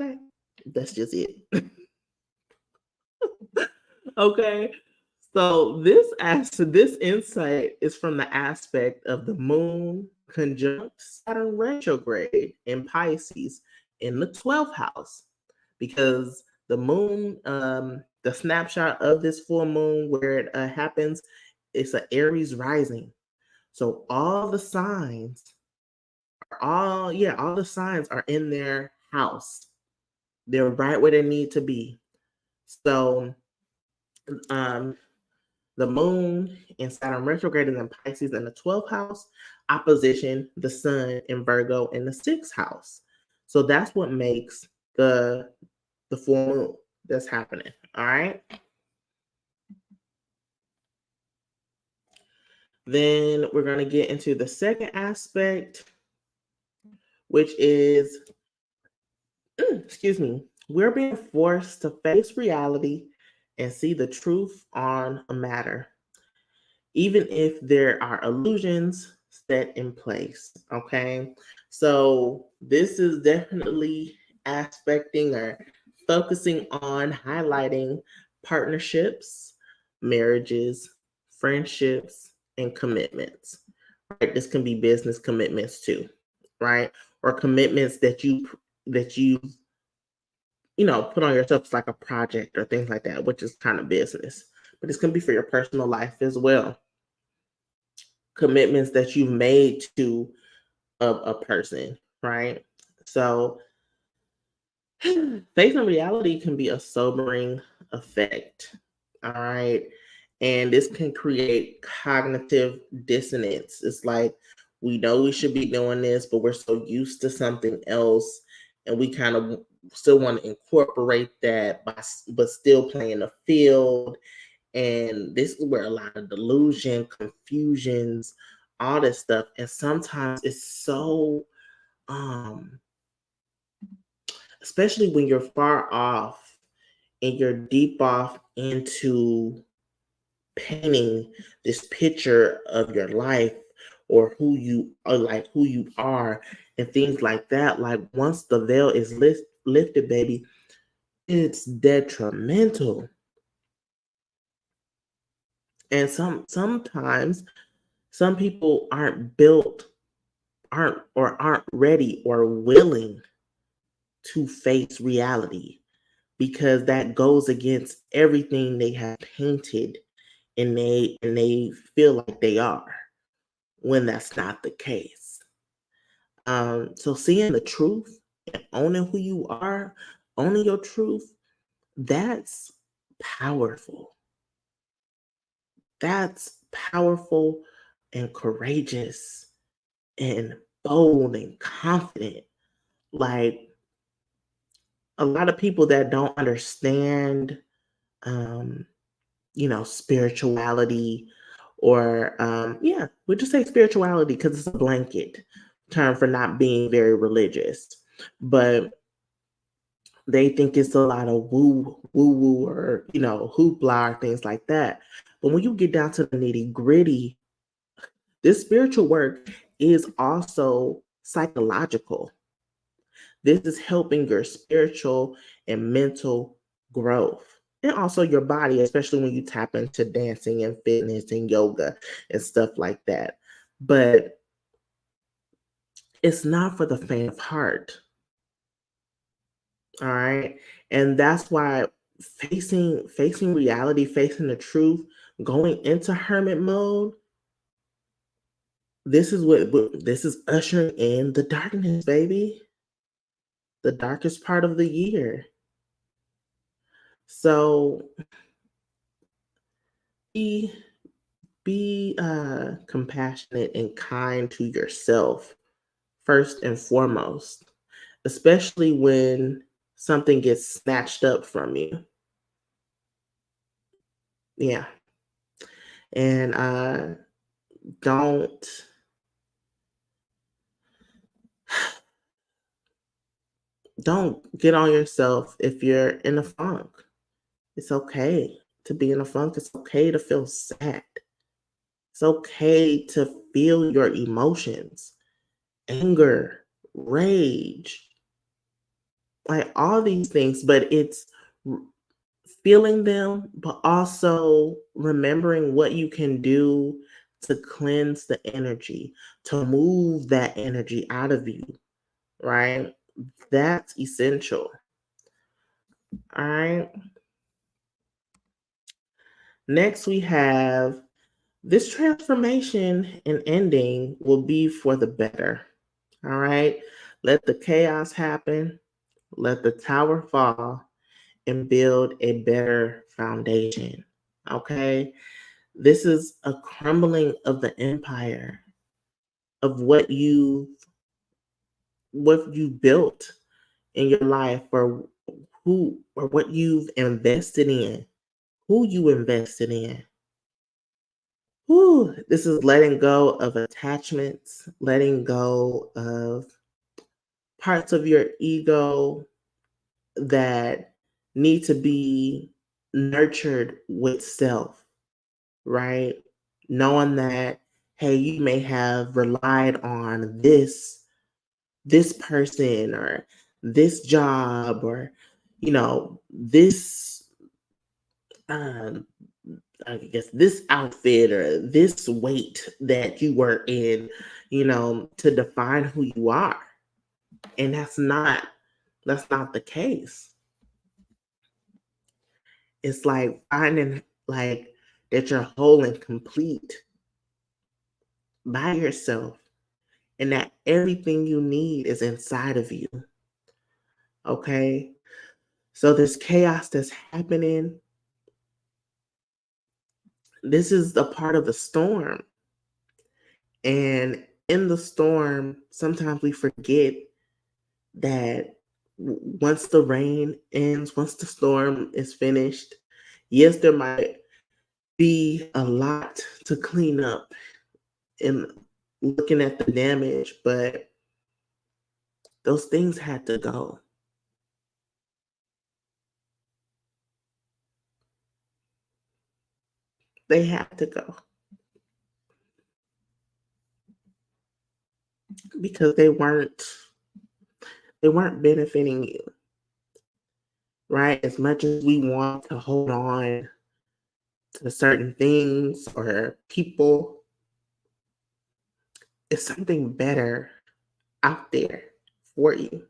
Okay. That's just it. Okay. So this insight is from the aspect of the moon conjunct Saturn retrograde in Pisces in the 12th house, because the moon, the snapshot of this full moon where it happens, it's an Aries rising. So all the signs are in their house. They're right where they need to be. So, um, the moon in Saturn retrograde is in Pisces in the 12th house, opposition the sun in Virgo in the 6th house. So that's what makes the full moon that's happening. All right. Then we're going to get into the second aspect, which is, excuse me, we're being forced to face reality and see the truth on a matter, even if there are illusions set in place. Okay. So this is definitely aspecting or focusing on highlighting partnerships, marriages, friendships, and commitments. Right. This can be business commitments too, right? Or commitments that you put on yourself as like a project or things like that, which is kind of business. But this can be for your personal life as well. Commitments that you made to a person, right? So facing reality can be a sobering effect. All right. And this can create cognitive dissonance. It's like, we know we should be doing this, but we're so used to something else. And we kind of still want to incorporate that, but still playing the field. And this is where a lot of delusion, confusions, all this stuff. And sometimes it's so, um, especially when you're far off and you're deep off into painting this picture of your life, or who you are, and things like that. Like, once the veil is lifted, baby, it's detrimental. And sometimes some people aren't built aren't ready or willing to face reality, because that goes against everything they have painted and they feel like they are, when that's not the case. So seeing the truth and owning who you are, owning your truth, that's powerful. That's powerful and courageous and bold and confident. Like, a lot of people that don't understand, um, spirituality, or yeah, we'll just say spirituality because it's a blanket term for not being very religious. But they think it's a lot of woo or hoopla or things like that. But when you get down to the nitty gritty, this spiritual work is also psychological. This is helping your spiritual and mental growth, and also your body, especially when you tap into dancing and fitness and yoga and stuff like that. But it's not for the faint of heart. All right. And that's why facing reality, facing the truth, going into hermit mode, this is ushering in the darkness, baby. The darkest part of the year. So be compassionate and kind to yourself first and foremost, especially when something gets snatched up from you. Yeah. And don't don't get on yourself if you're in a funk. It's okay to be in a funk. It's okay to feel sad. It's okay to feel your emotions, anger, rage, like all these things, but it's r- feeling them, but also remembering what you can do to cleanse the energy, to move that energy out of you, right? That's essential. All right. Next, we have this transformation and ending will be for the better. All right. Let the chaos happen, let the tower fall, and build a better foundation. Okay. This is a crumbling of the empire of what you built in your life, or who or what you've invested in, who you invested in. Whew, this is letting go of attachments, letting go of parts of your ego that need to be nurtured with self, right? Knowing that, hey, you may have relied on this person or this job, or this um I guess this outfit or this weight that you were in, to define who you are. And that's not the case. It's like finding, like, that you're whole and complete by yourself, and that everything you need is inside of you. Okay. So this chaos that's happening, this is the part of the storm. And in the storm, sometimes we forget that once the rain ends, once the storm is finished, yes, there might be a lot to clean up in looking at the damage, but those things had to go. They had to go because they weren't benefiting you, right? As much as we want to hold on to certain things or people, it's something better out there for you.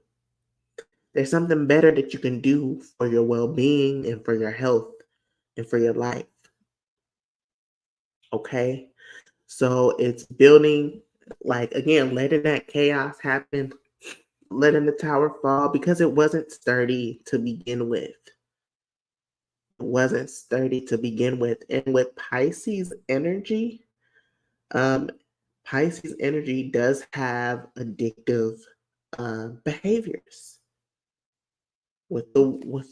There's something better that you can do for your well-being and for your health and for your life. Okay? So it's building, like, again, letting that chaos happen, letting the tower fall because it wasn't sturdy to begin with. It wasn't sturdy to begin with. And with Pisces energy, um, Pisces energy does have addictive behaviors. With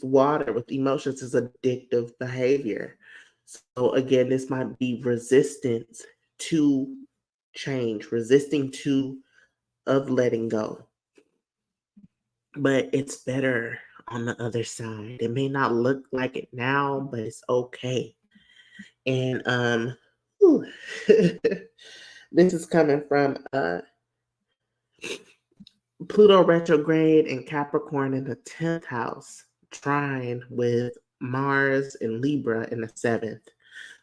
water, with emotions, is addictive behavior. So again, this might be resistance to change, resisting to of letting go. But it's better on the other side. It may not look like it now, but it's okay. And whew, this is coming from Pluto retrograde and Capricorn in the 10th house, trine with Mars and Libra in the 7th.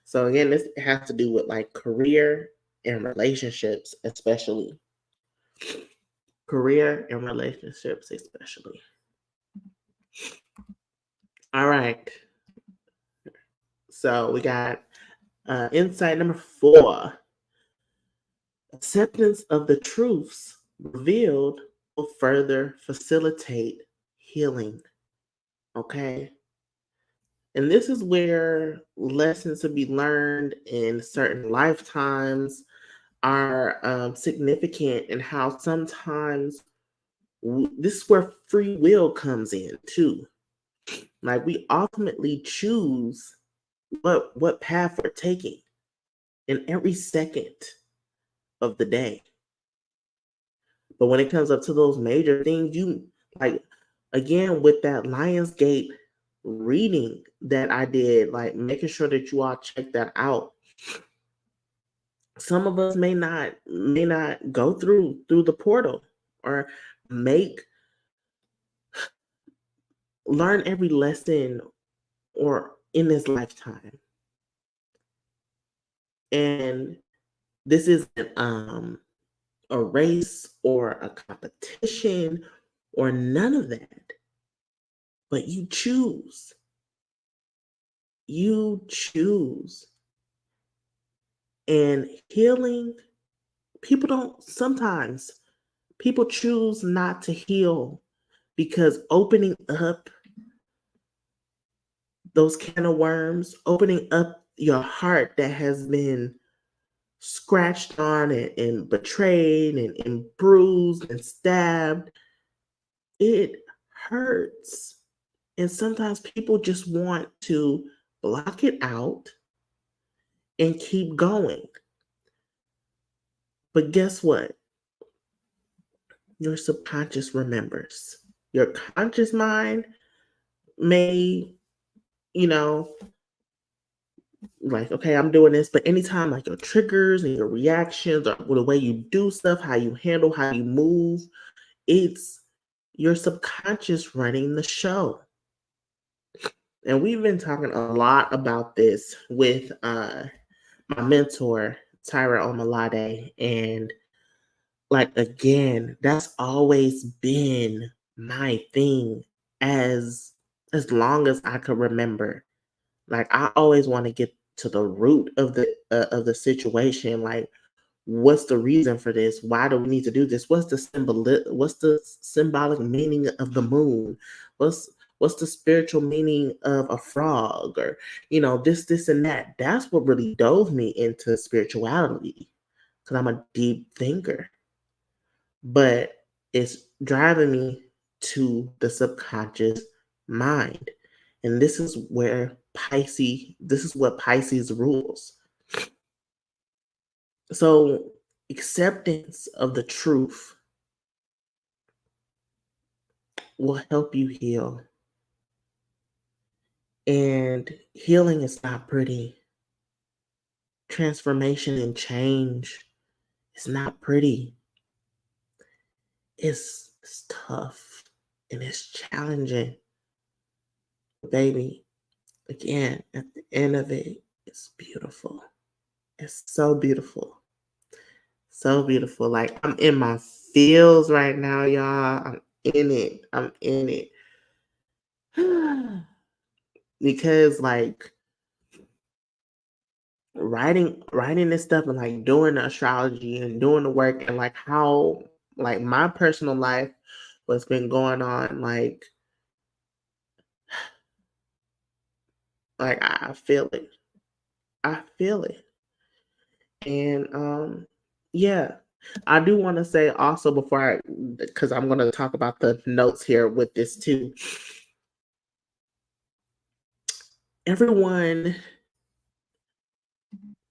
So again, this has to do with like career and relationships, especially. Career and relationships, especially. All right. So we got insight number 4. Acceptance of the truths revealed will further facilitate healing. Okay. And this is where lessons to be learned in certain lifetimes are significant, and how sometimes this is where free will comes in too. Like, we ultimately choose what path we're taking in every second of the day. But when it comes up to those major things, you like, again, with that Lionsgate reading that I did, like making sure that you all check that out. Some of us may not go through the portal or learn every lesson or in this lifetime. And this isn't a race or a competition or none of that. But you choose. You choose. And healing, sometimes people choose not to heal because opening up those can of worms, opening up your heart that has been scratched on and betrayed and bruised and stabbed, it hurts. And sometimes people just want to block it out and keep going. But guess what? Your subconscious remembers. Your conscious mind may, you know, like, okay, I'm doing this, but anytime like your triggers and your reactions or the way you do stuff, how you handle, how you move, it's your subconscious running the show. And we've been talking a lot about this with my mentor, Tyra Omalade. And like, again, that's always been my thing as long as I could remember. Like, I always want to get to the root of the situation. Like, what's the reason for this? Why do we need to do this? What's the symbolic meaning of the moon? What's the spiritual meaning of a frog? Or, this and that. That's what really dove me into spirituality, because I'm a deep thinker. But it's driving me to the subconscious mind. And this is what Pisces rules. So acceptance of the truth will help you heal. And healing is not pretty. Transformation and change is not pretty. It's tough and it's challenging. Baby, again, at the end of it, it's beautiful. It's so beautiful. So beautiful. Like I'm in my feels right now, y'all. I'm in it. I'm in it. Because like writing this stuff and like doing the astrology and doing the work and like how like my personal life, what's been going on, like I feel it. I feel it. And yeah. I do want to say also before because I'm going to talk about the notes here with this too. Everyone,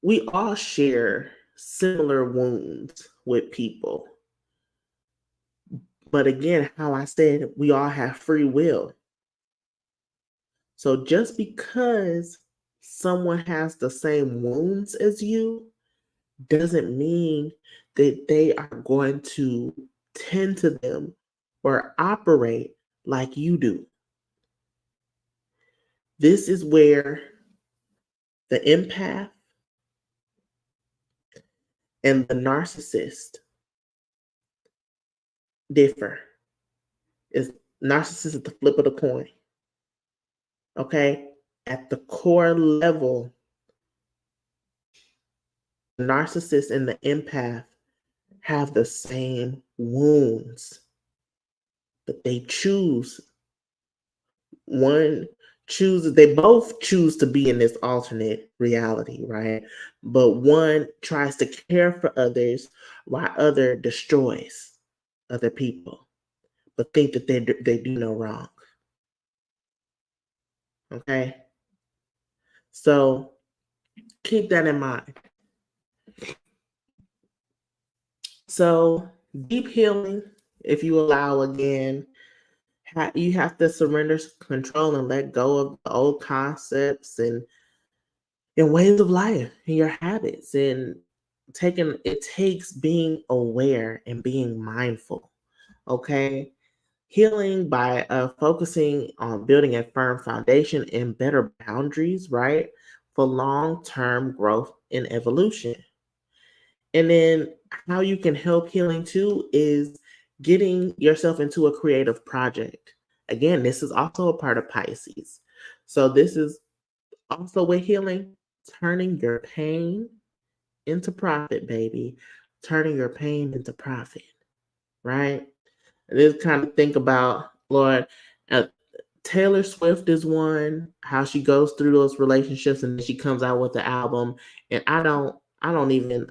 we all share similar wounds with people. But again, how I said, we all have free will. So just because someone has the same wounds as you doesn't mean that they are going to tend to them or operate like you do. This is where the empath and the narcissist differ. Is narcissist is the flip of the coin. Okay? At the core level, the narcissist and the empath have the same wounds, but they they both choose to be in this alternate reality, right? But one tries to care for others while other destroys other people, but think that they do no wrong. Okay? So keep that in mind. So deep healing, if you allow again, you have to surrender control and let go of the old concepts and ways of life and your habits, and it takes being aware and being mindful. Okay, healing by focusing on building a firm foundation and better boundaries, right, for long-term growth and evolution. And then how you can help healing too is getting yourself into a creative project. Again, this is also a part of Pisces. So this is also with healing, turning your pain into profit, baby. Turning your pain into profit, right? And just kind of think about, Lord, uh, Taylor Swift is one, how she goes through those relationships and then she comes out with the album. And I don't even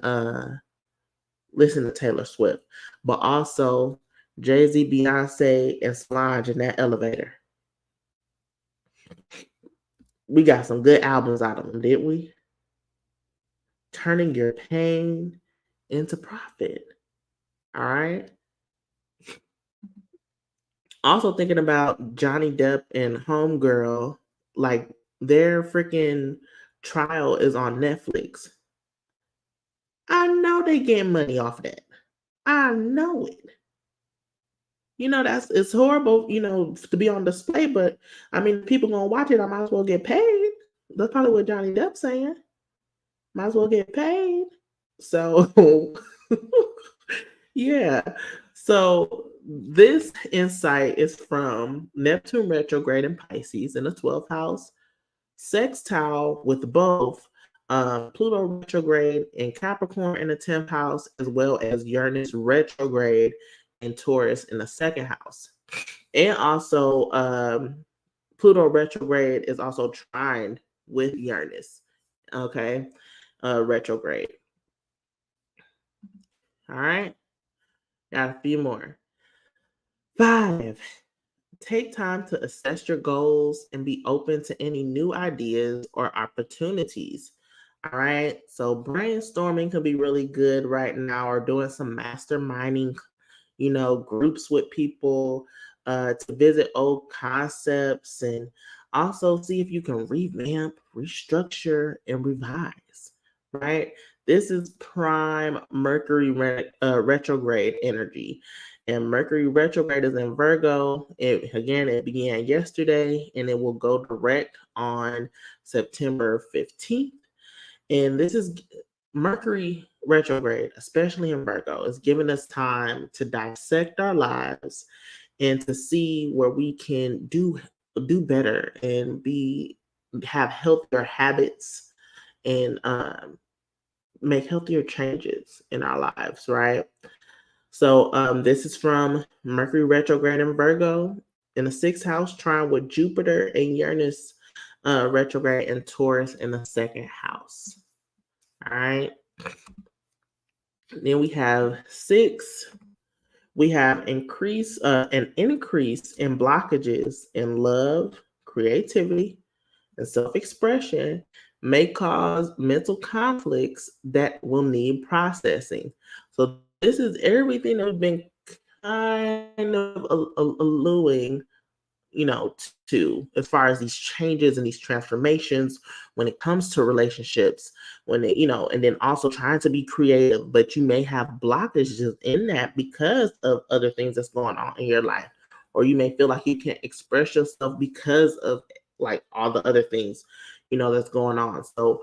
listen to Taylor Swift, but also Jay-Z, Beyonce, and Solange in that elevator. We got some good albums out of them, didn't we? Turning your pain into profit. All right. Also thinking about Johnny Depp and Homegirl, like their freaking trial is on Netflix. I know they get money off that. I know it. It's horrible, to be on display, but I mean, people gonna watch it. I might as well get paid. That's probably what Johnny Depp's saying. Might as well get paid. So, yeah. So this insight is from Neptune retrograde in Pisces in the 12th house, sextile with both Pluto retrograde in Capricorn in the 10th house, as well as Uranus retrograde in Taurus in the 2nd house. And also Pluto retrograde is also trined with Uranus. Okay. Retrograde. All right. Got a few more. 5. Take time to assess your goals and be open to any new ideas or opportunities. All right. So brainstorming can be really good right now, or doing some masterminding, groups with people to visit old concepts and also see if you can revamp, restructure, and revise. Right. This is prime Mercury retrograde energy. And Mercury retrograde is in Virgo. It began yesterday and it will go direct on September 15th. And this is Mercury retrograde, especially in Virgo, is giving us time to dissect our lives and to see where we can do better and have healthier habits and make healthier changes in our lives, right? So this is from Mercury retrograde in Virgo in the sixth house, trine with Jupiter and Uranus retrograde in Taurus in the second house. All right. Then we have six. We have an increase in blockages in love, creativity, and self-expression may cause mental conflicts that will need processing. So this is everything that we've been kind of alluding, to as far as these changes and these transformations when it comes to relationships, and then also trying to be creative, but you may have blockages in that because of other things that's going on in your life, or you may feel like you can't express yourself because of like all the other things, that's going on. So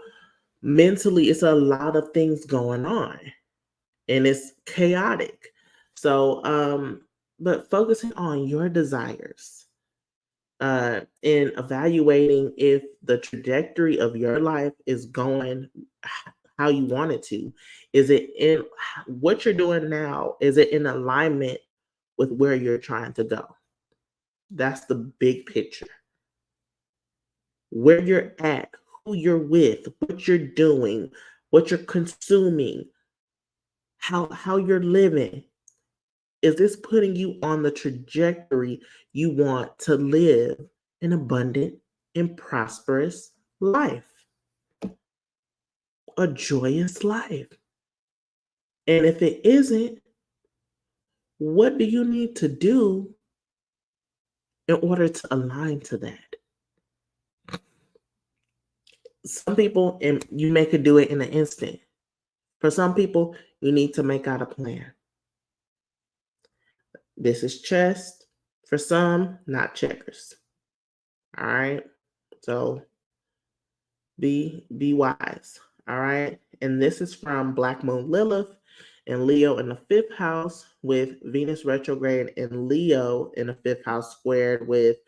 mentally, it's a lot of things going on and it's chaotic. So, but focusing on your desires, in evaluating if the trajectory of your life is going how you want it to. Is it in what you're doing now? Is it in alignment with where you're trying to go? That's the big picture. Where you're at, who you're with, what you're doing, what you're consuming, how you're living. Is this putting you on the trajectory you want to live an abundant and prosperous life, a joyous life? And if it isn't, what do you need to do in order to align to that? Some people, and you may could do it in an instant. For some people, you need to make out a plan. This is chess. For some, not checkers. All right. So be wise. All right. And this is from Black Moon Lilith and Leo in the fifth house, with Venus retrograde in Leo in the fifth house, squared with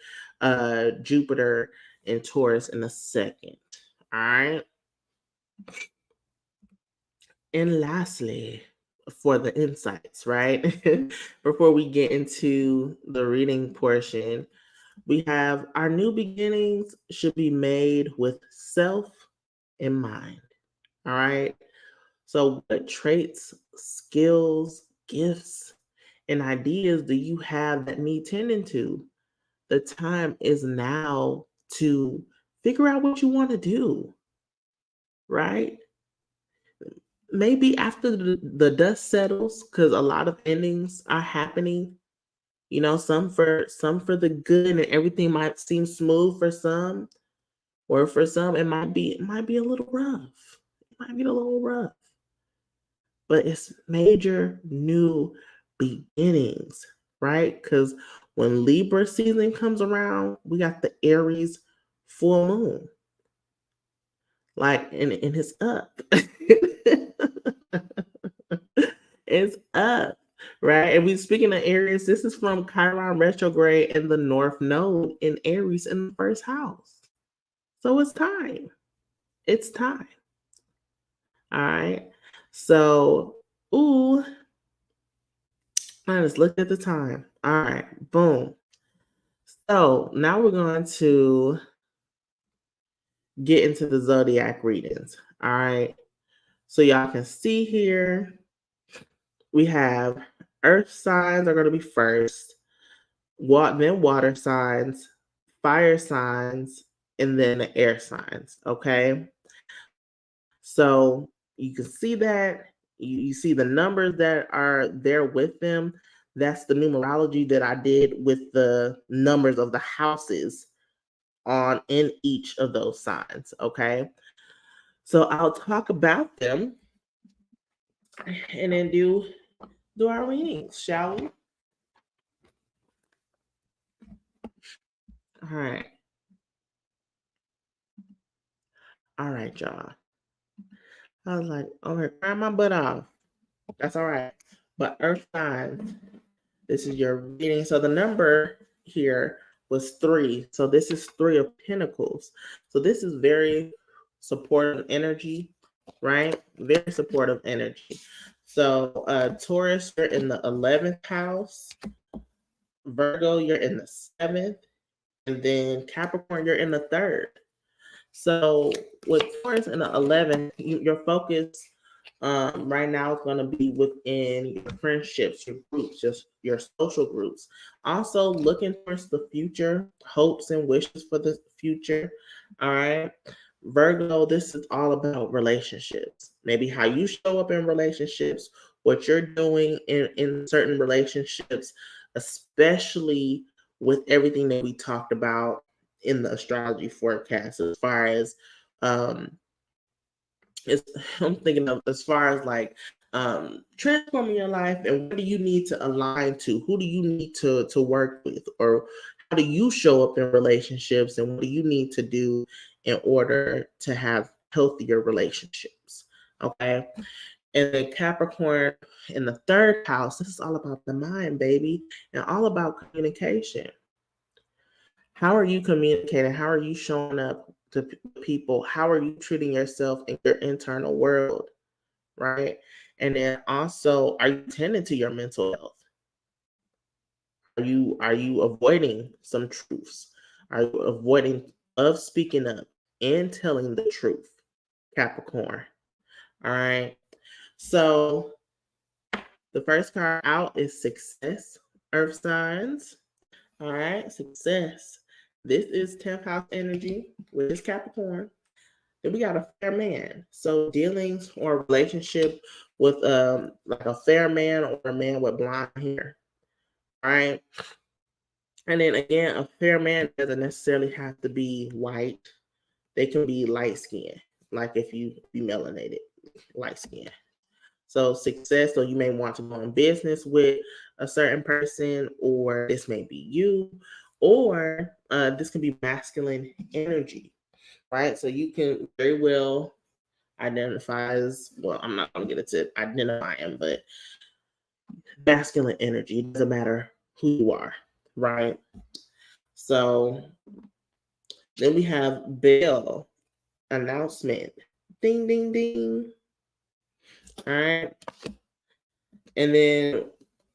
Jupiter and Taurus in the second. All right. And lastly, for the insights, right? Before we get into the reading portion, we have our new beginnings should be made with self in mind. All right. So, what traits, skills, gifts, and ideas do you have that need tending to? The time is now to figure out what you want to do, right? Maybe after the dust settles, because a lot of endings are happening. Some for the good, and everything might seem smooth for some, or for some it might be a little rough. It might be a little rough. But it's major new beginnings, right? Because when Libra season comes around, we got the Aries full moon. Like, and it's up. It's up, right? And we speaking of Aries, this is from Chiron retrograde in the North Node in Aries in the first house. So it's time. It's time. All right. So, ooh, I just looked at the time. All right, boom. So now we're going to get into the zodiac readings. All right. So y'all can see here, we have earth signs are going to be first, then water signs, fire signs, and then the air signs. Okay. So you can see that. You see the numbers that are there with them. That's the numerology that I did with the numbers of the houses on in each of those signs. Okay. So I'll talk about them and then do our readings, shall we? All right. All right, y'all. I was like, okay, cry my butt off. That's all right. But earth signs, this is your reading. So the number here was 3. So this is 3 of Pentacles. So this is very supportive energy, right? Very supportive energy. So Taurus, you're in the 11th house. Virgo, you're in the 7th. And then Capricorn, you're in the 3rd. So with Taurus in the 11th, your focus right now is going to be within your friendships, your groups, just your social groups. Also looking towards the future, hopes and wishes for the future. All right. Virgo, this is all about relationships. Maybe how you show up in relationships, what you're doing in certain relationships, especially with everything that we talked about in the astrology forecast as far as it's, I'm thinking of as far as like transforming your life and what do you need to align to? Who do you need to work with? Or how do you show up in relationships and what do you need to do in order to have healthier relationships? Okay. And then Capricorn in the 3rd house, this is all about the mind, baby, and all about communication. How are you communicating? How are you showing up to people? How are you treating yourself in your internal world? Right. And then also, are you tending to your mental health? Are you avoiding some truths? Are you avoiding of speaking up and telling the truth? Capricorn. All right. So the first card out is success, earth signs. All right, success. This is 10th house energy, which is Capricorn. Then we got a fair man. So dealings or relationship with like a fair man or a man with blonde hair. Right. And then again, a fair man doesn't necessarily have to be white. They can be light skinned, like if you be melanated, light skin. So success, so you may want to go in business with a certain person, or this may be you, or this can be masculine energy, right? So you can very well identify as, well, I'm not going to get into identifying, but masculine energy. It doesn't matter who you are, right? So then we have bell announcement. Ding, ding, ding. All right. And then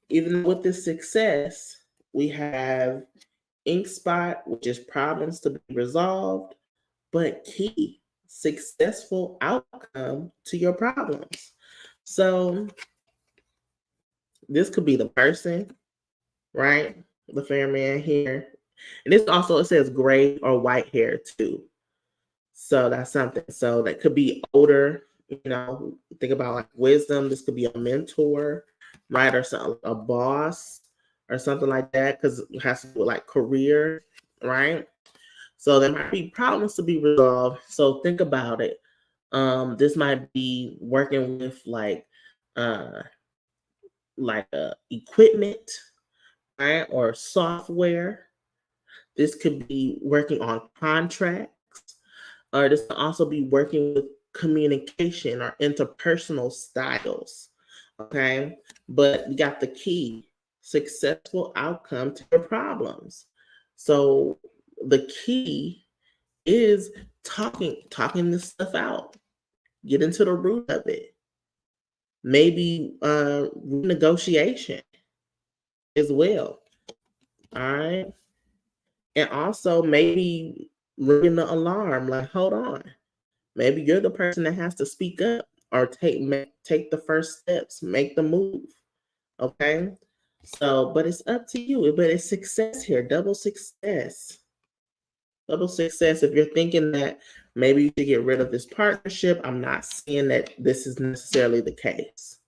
even with this success, we have ink spot, which is problems to be resolved, but key, successful outcome to your problems. So this could be the person, right? The fair man here. And this also, it says gray or white hair too. So that's something. So that could be older, think about like wisdom. This could be a mentor, right? Or something, a boss or something like that, because it has to do with like career, right? So there might be problems to be resolved. So think about it. This might be working with uh equipment, right? Or software. This could be working on contracts, or this can also be working with communication or interpersonal styles. Okay. But we got the key, successful outcome to your problems. So the key is talking this stuff out. Get into the root of it. Maybe renegotiation as well. All right. And also maybe ringing the alarm, like, hold on. Maybe you're the person that has to speak up or take the first steps, make the move. Okay. So, but it's up to you. But it's success here, double success. Double success. If you're thinking that maybe you should get rid of this partnership, I'm not seeing that this is necessarily the case.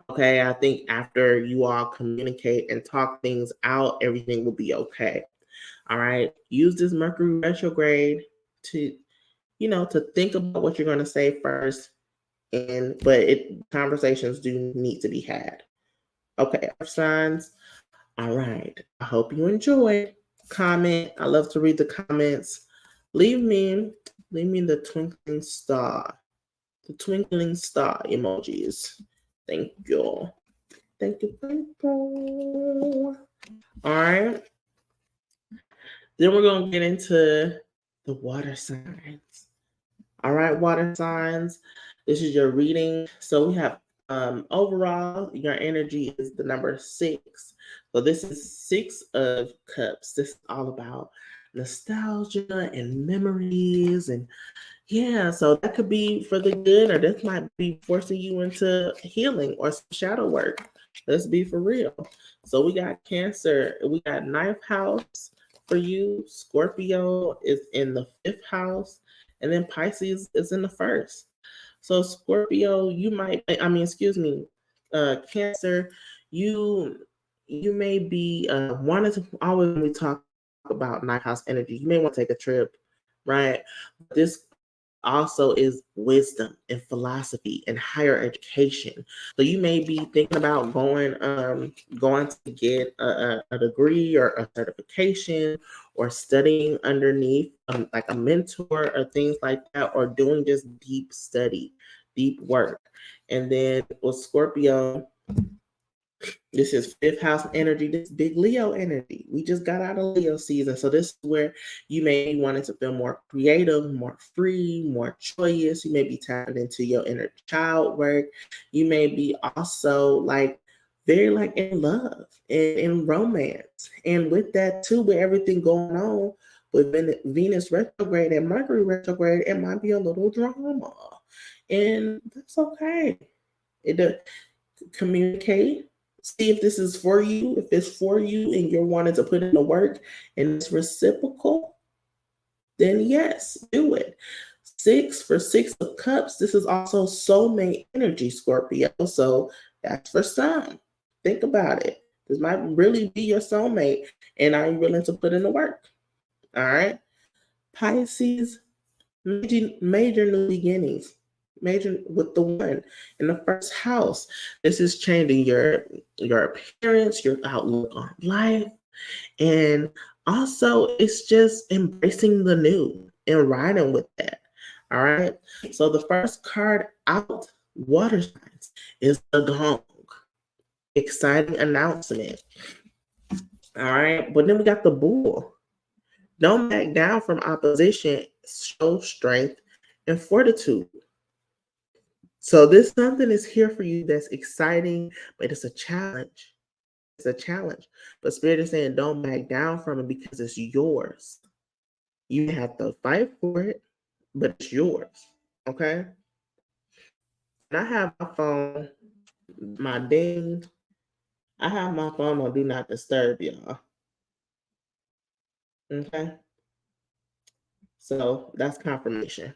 Okay. I think after you all communicate and talk things out, everything will be okay. All right. Use this Mercury retrograde to to think about what you're going to say first, but conversations do need to be had. Okay, Earth signs. All right. I hope you enjoyed. Comment. I love to read the comments. Leave me the twinkling star. the twinkling star emojis. Thank you. Thank you. Thank you. All right. Then we're going to get into the water signs. All right, water signs. This is your reading. So we have overall, your energy is the number 6. So this is 6 of cups. This is all about nostalgia and memories. And yeah, so that could be for the good, or this might be forcing you into healing or some shadow work. Let's be for real. So we got Cancer. We got 9th house for you. Scorpio is in the 5th house. And then Pisces is in the 1st. So Scorpio, you might, excuse me, Cancer, you may be wanting to, always when we talk about 9th house energy, you may want to take a trip, right? This also is wisdom and philosophy and higher education. So you may be thinking about going to get a degree or a certification, or studying underneath like a mentor or things like that, or doing just deep study, deep work. And then with Scorpio, this is 5th house energy. This big Leo energy. We just got out of Leo season. So this is where you may be wanting to feel more creative, more free, more joyous. You may be tapping into your inner child work. You may be also like very like in love and in romance. And with that too, with everything going on with Venus retrograde and Mercury retrograde, it might be a little drama. And that's okay. It communicate. See if this is for you. If it's for you and you're wanting to put in the work and it's reciprocal, then yes, do it. 6 for 6 of cups. This is also soulmate energy, Scorpio. So that's for some. Think about it. This might really be your soulmate. And are you willing to put in the work? All right. Pisces, major new beginnings. Major with the 1 in the 1st house. This is changing your appearance, your outlook on life, and also it's just embracing the new and riding with that. All right. So the first card out, water signs, is the gong. Exciting announcement. All right. But then we got the bull. Don't back down from opposition. Show strength and fortitude. So this something is here for you that's exciting, but it's a challenge. It's a challenge. But Spirit is saying don't back down from it because it's yours. You have to fight for it, but it's yours. Okay? And I have my phone, my ding. I have my phone on Do Not Disturb, y'all. Okay? So that's confirmation.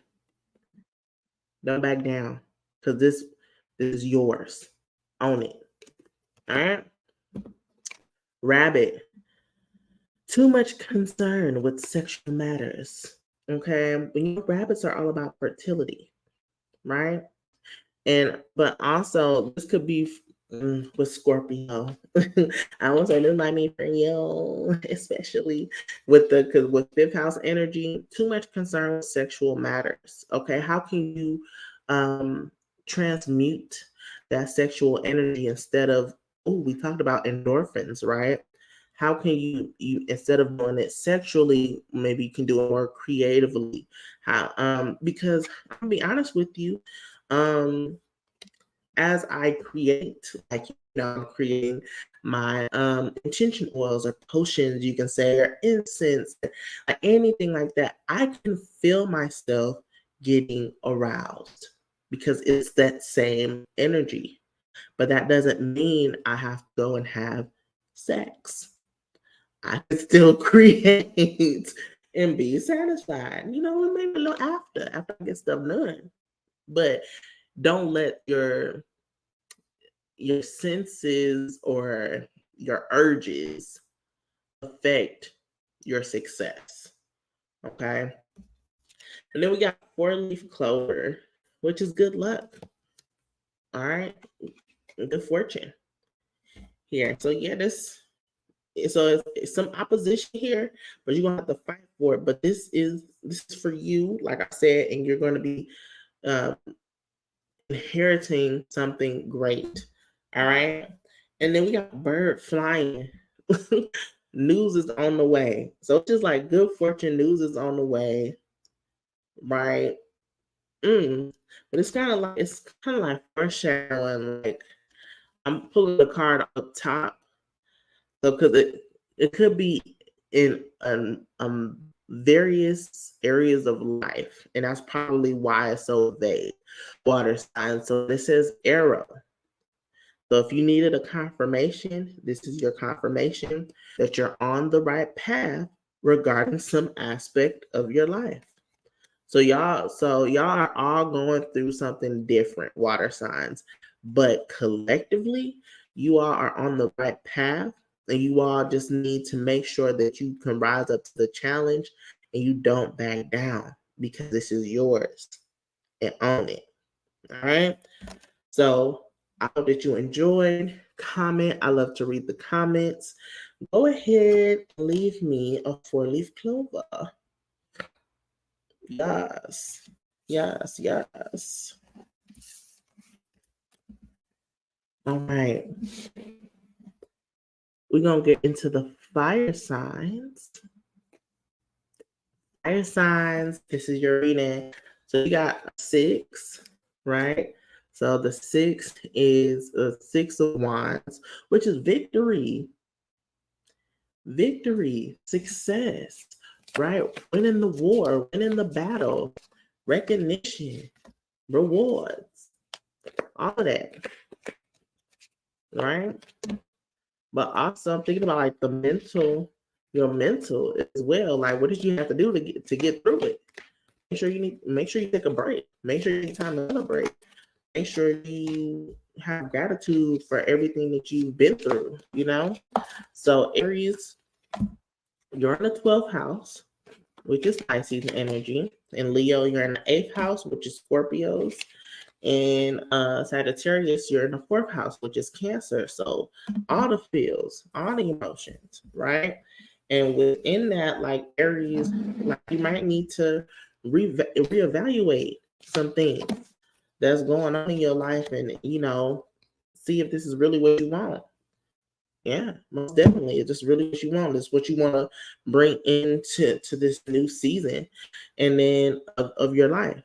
Don't back down. Because this is yours. Own it. All right? Rabbit. Too much concern with sexual matters. Okay, rabbits are all about fertility, right? But also this could be with Scorpio. I would say this might be for you, especially with because with 5th house energy. Too much concern with sexual matters. Okay, how can you transmute that sexual energy instead of we talked about endorphins, right? How can you instead of doing it sexually, maybe you can do it more creatively? How because I'll be honest with you, as I create, like I'm creating my intention oils or potions, you can say, or incense, anything like that, I can feel myself getting aroused because it's that same energy. But that doesn't mean I have to go and have sex. I can still create and be satisfied. Maybe a little after I get stuff done. But don't let your senses or your urges affect your success. Okay. And then we got 4-leaf clover, which is good luck. All right. Good fortune here. So yeah, it's some opposition here, but you're gonna have to fight for it. But this is for you, like I said, and you're going to be inheriting something great. All right. And then we got bird flying. News is on the way. So it's just like good fortune, news is on the way, right? But it's kind of like foreshadowing. Like I'm pulling the card up top, so because it could be in various areas of life, and that's probably why it's so vague. Water sign. So it says arrow. So if you needed a confirmation, this is your confirmation that you're on the right path regarding some aspect of your life. So y'all are all going through something different, water signs, but collectively, you all are on the right path, and you all just need to make sure that you can rise up to the challenge and you don't back down because this is yours and own it. All right. So I hope that you enjoyed. Comment. I love to read the comments. Go ahead and leave me a 4-leaf clover. Yes. Yes. Yes. All right. We're going to get into the fire signs. Fire signs. This is your reading. So you got 6, right? So the 6 is a 6 of wands, which is victory. Victory, success, right? Winning the war, winning the battle, recognition, rewards, all of that, right? But also I'm thinking about like your mental as well. Like, what did you have to do to get through it? Make sure you take a break. Make sure you take time to celebrate. Make sure you have gratitude for everything that you've been through, So Aries, you're in the 12th house, which is Pisces energy. And Leo, you're in the 8th house, which is Scorpios. And Sagittarius, you're in the 4th house, which is Cancer. So all the feels, all the emotions, right? And within that, like Aries, like you might need to reevaluate some things that's going on in your life and, see if this is really what you want. Yeah, most definitely. It's just really what you want. It's what you want to bring into this new season and then of your life.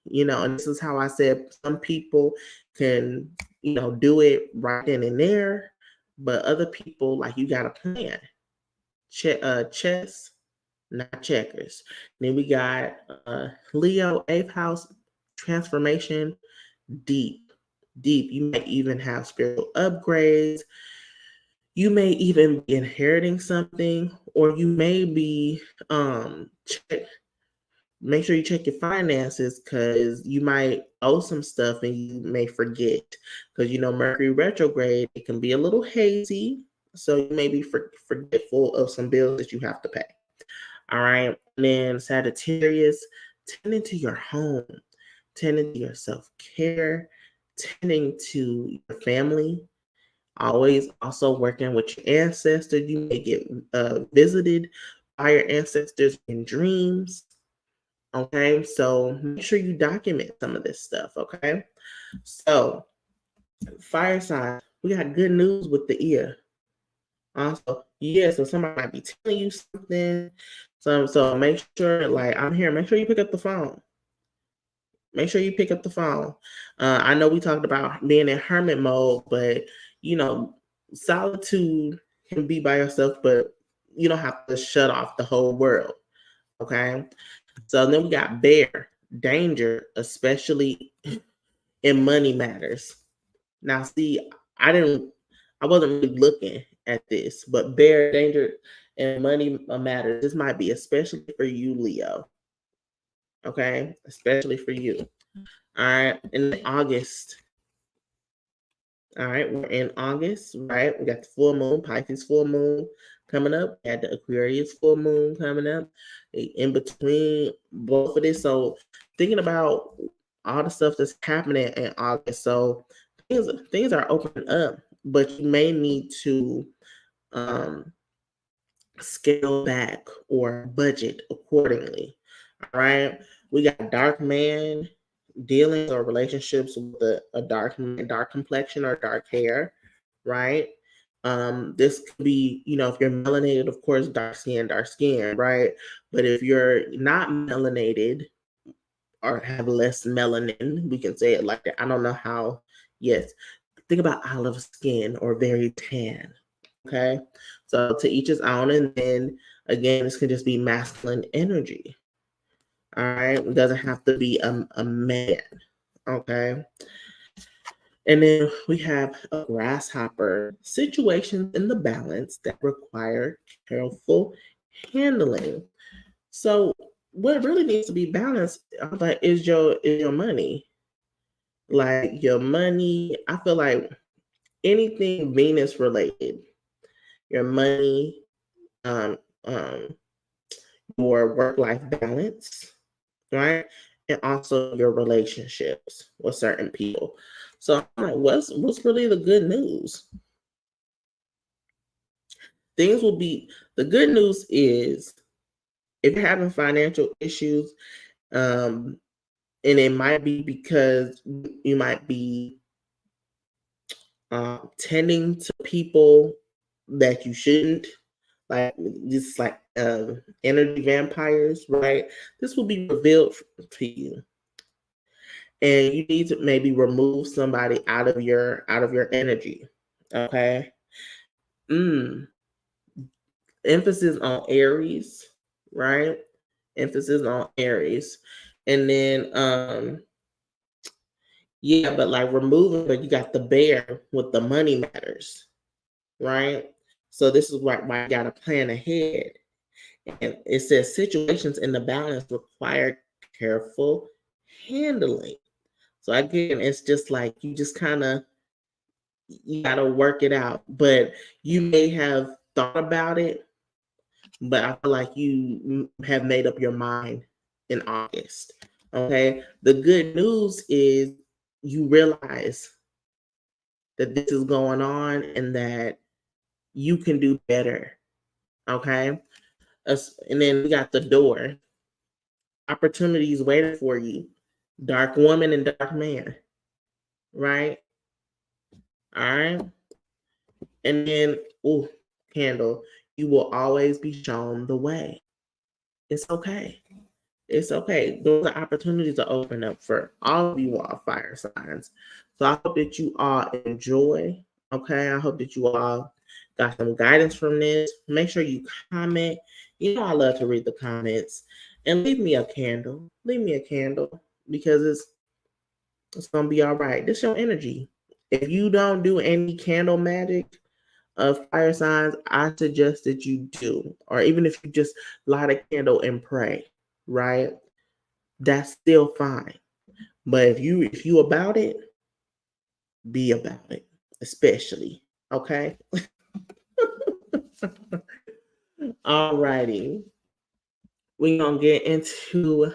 And this is how I said some people can, do it right then and there, but other people, like, you got a plan. Chess, not checkers. Then we got Leo, 8th house, transformation, deep. You might even have spiritual upgrades. You may even be inheriting something, or you may be make sure you check your finances because you might owe some stuff and you may forget because Mercury retrograde, it can be a little hazy, so you may be forgetful of some bills that you have to pay. All right. And then Sagittarius, tending to your home, tending to your self-care, tending to your family. Always also working with your ancestors. You may get visited by your ancestors in dreams. Okay, so make sure you document some of this stuff. Okay, so fire sign, we got good news with the ear. Also, so somebody might be telling you something. So make sure, like I'm here, make sure you pick up the phone. Make sure you pick up the phone. I know we talked about being in hermit mode, but solitude can be by yourself, but you don't have to shut off the whole world. Okay. So then we got bear, danger, especially in money matters. Now, see, I wasn't really looking at this, but bear, danger, and money matters. This might be especially for you, Leo. Okay, especially for you. All right, in August. All right, we're in August, right? We got the full moon, Pisces full moon coming up. We had the Aquarius full moon coming up. In between both of this, so thinking about all the stuff that's happening in August, so things are opening up, but you may need to scale back or budget accordingly. All right, we got dark man, dealings or relationships with a dark complexion or dark hair, right? This could be, if you're melanated, of course, dark skin, right? But if you're not melanated or have less melanin, we can say it like that. I don't know how. Yes, think about olive skin or very tan. Okay, so to each his own, and then again, this can just be masculine energy. All right, it doesn't have to be a man. Okay. And then we have a grasshopper, situations in the balance that require careful handling. So what really needs to be balanced, like, is your money. Like your money, I feel like anything Venus related, your money, um, um, your work-life balance, right? And also your relationships with certain people. So I'm like, what's really the good news? Things will be the good news is if you're having financial issues, and it might be because you might be tending to people that you shouldn't, like just like energy vampires, right? This will be revealed to you, and you need to maybe remove somebody out of your energy. Okay. Mm. Emphasis on Aries, right? Emphasis on Aries. And then yeah, but like removing, but you got the bear with the money matters, right? So this is why you gotta plan ahead. And it says situations in the balance require careful handling. So again, it's just like you just kind of you gotta work it out. But you may have thought about it, but I feel like you have made up your mind in August. Okay. The good news is you realize that this is going on and that you can do better. Okay. And then we got the door. Opportunities waiting for you. Dark woman and dark man. Right. All right. And then, oh, candle, you will always be shown the way. It's okay. It's okay. Those are opportunities to open up for all of you all fire signs. So I hope that you all enjoy. Okay. I hope that you all got some guidance from this. Make sure you comment. You know, I love to read the comments and leave me a candle. Leave me a candle because it's gonna be all right. This is your energy. If you don't do any candle magic of fire signs, I suggest that you do. Or even if you just light a candle and pray, right? That's still fine. But if you about it, be about it, especially. Okay. All righty. We're gonna get into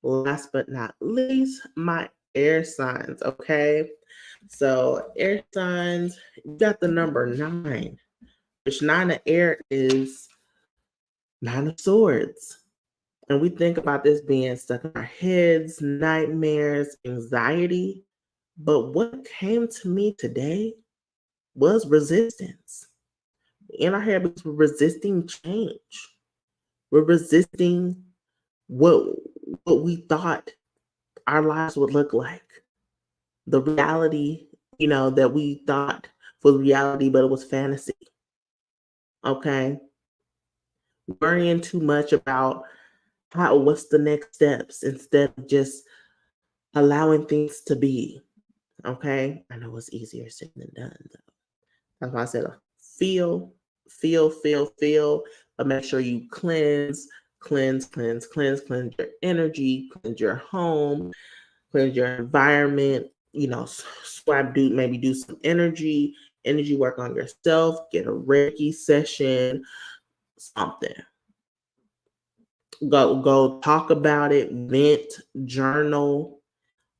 last but not least, my air signs. Okay. So air signs, you got the number 9, which 9 of air is 9 of swords. And we think about this being stuck in our heads, nightmares, anxiety. But what came to me today was resistance. In our head, because we're resisting change. We're resisting what we thought our lives would look like. The reality, that we thought was reality, but it was fantasy. Okay. Worrying too much about what's the next steps instead of just allowing things to be. Okay. I know it's easier said than done, though. That's why I said feel, but make sure you cleanse your energy, cleanse your home, cleanse your environment, maybe do some energy work on yourself, get a Reiki session, something. Go talk about it, vent, journal,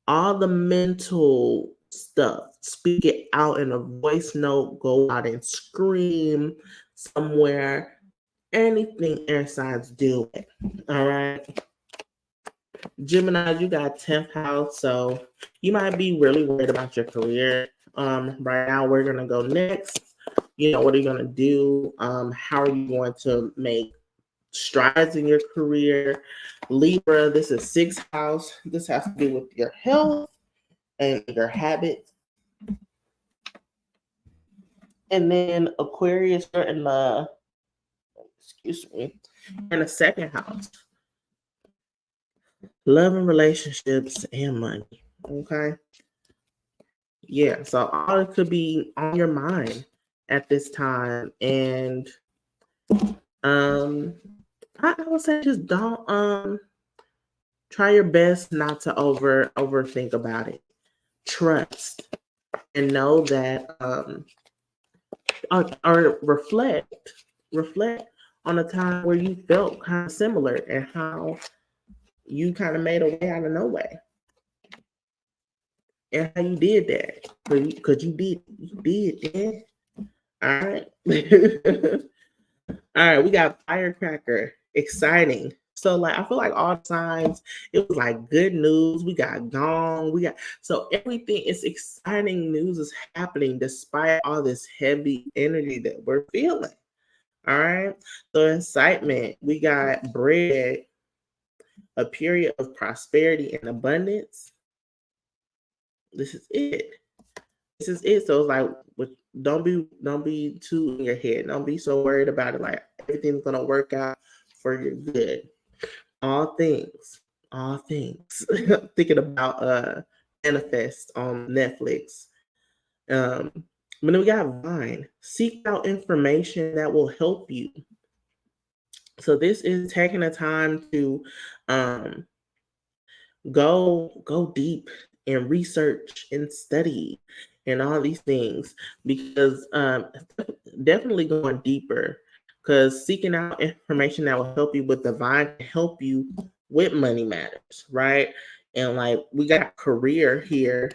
all the mental stuff. Speak it out in a voice note, go out and scream somewhere. Anything air signs do it. All right. Gemini, you got 10th house, so you might be really worried about your career. Right now, we're gonna go next. What are you gonna do? How are you going to make strides in your career? Libra, this is 6th house. This has to do with your health and your habits. And then Aquarius, you're in the in the 2nd house. Love and relationships and money. Okay. Yeah. So all it could be on your mind at this time. And I would say just don't try your best not to overthink about it. Trust and know that or reflect on a time where you felt kind of similar and how you kind of made a way out of no way. And how you did that. Because you did, yeah. All right. All right, we got firecracker. Exciting. So I feel like all the signs, it was like good news. We got gong. So everything is exciting news is happening despite all this heavy energy that we're feeling. All right. So excitement. We got bread, a period of prosperity and abundance. This is it. This is it. So it's like, don't be too in your head. Don't be so worried about it. Like everything's gonna work out for your good. All things. Thinking about Manifest on Netflix. But then we got Vine. Seek out information that will help you. So this is taking the time to go deep and research and study and all these things, because definitely going deeper, because seeking out information that will help you with divine can help you with money matters, right? And like we got career here,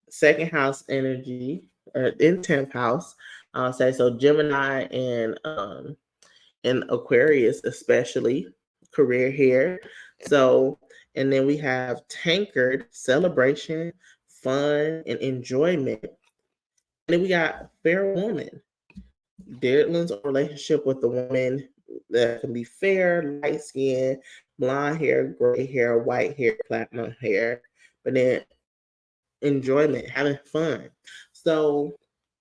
2nd house energy, or in 10th house, I'll say. So Gemini and Aquarius especially, career here. So, and then we have tankard, celebration, fun, and enjoyment. And then we got fair woman, Dylan's relationship with the woman that can be fair, light skin, blonde hair, gray hair, white hair, platinum hair, but then enjoyment, having fun. So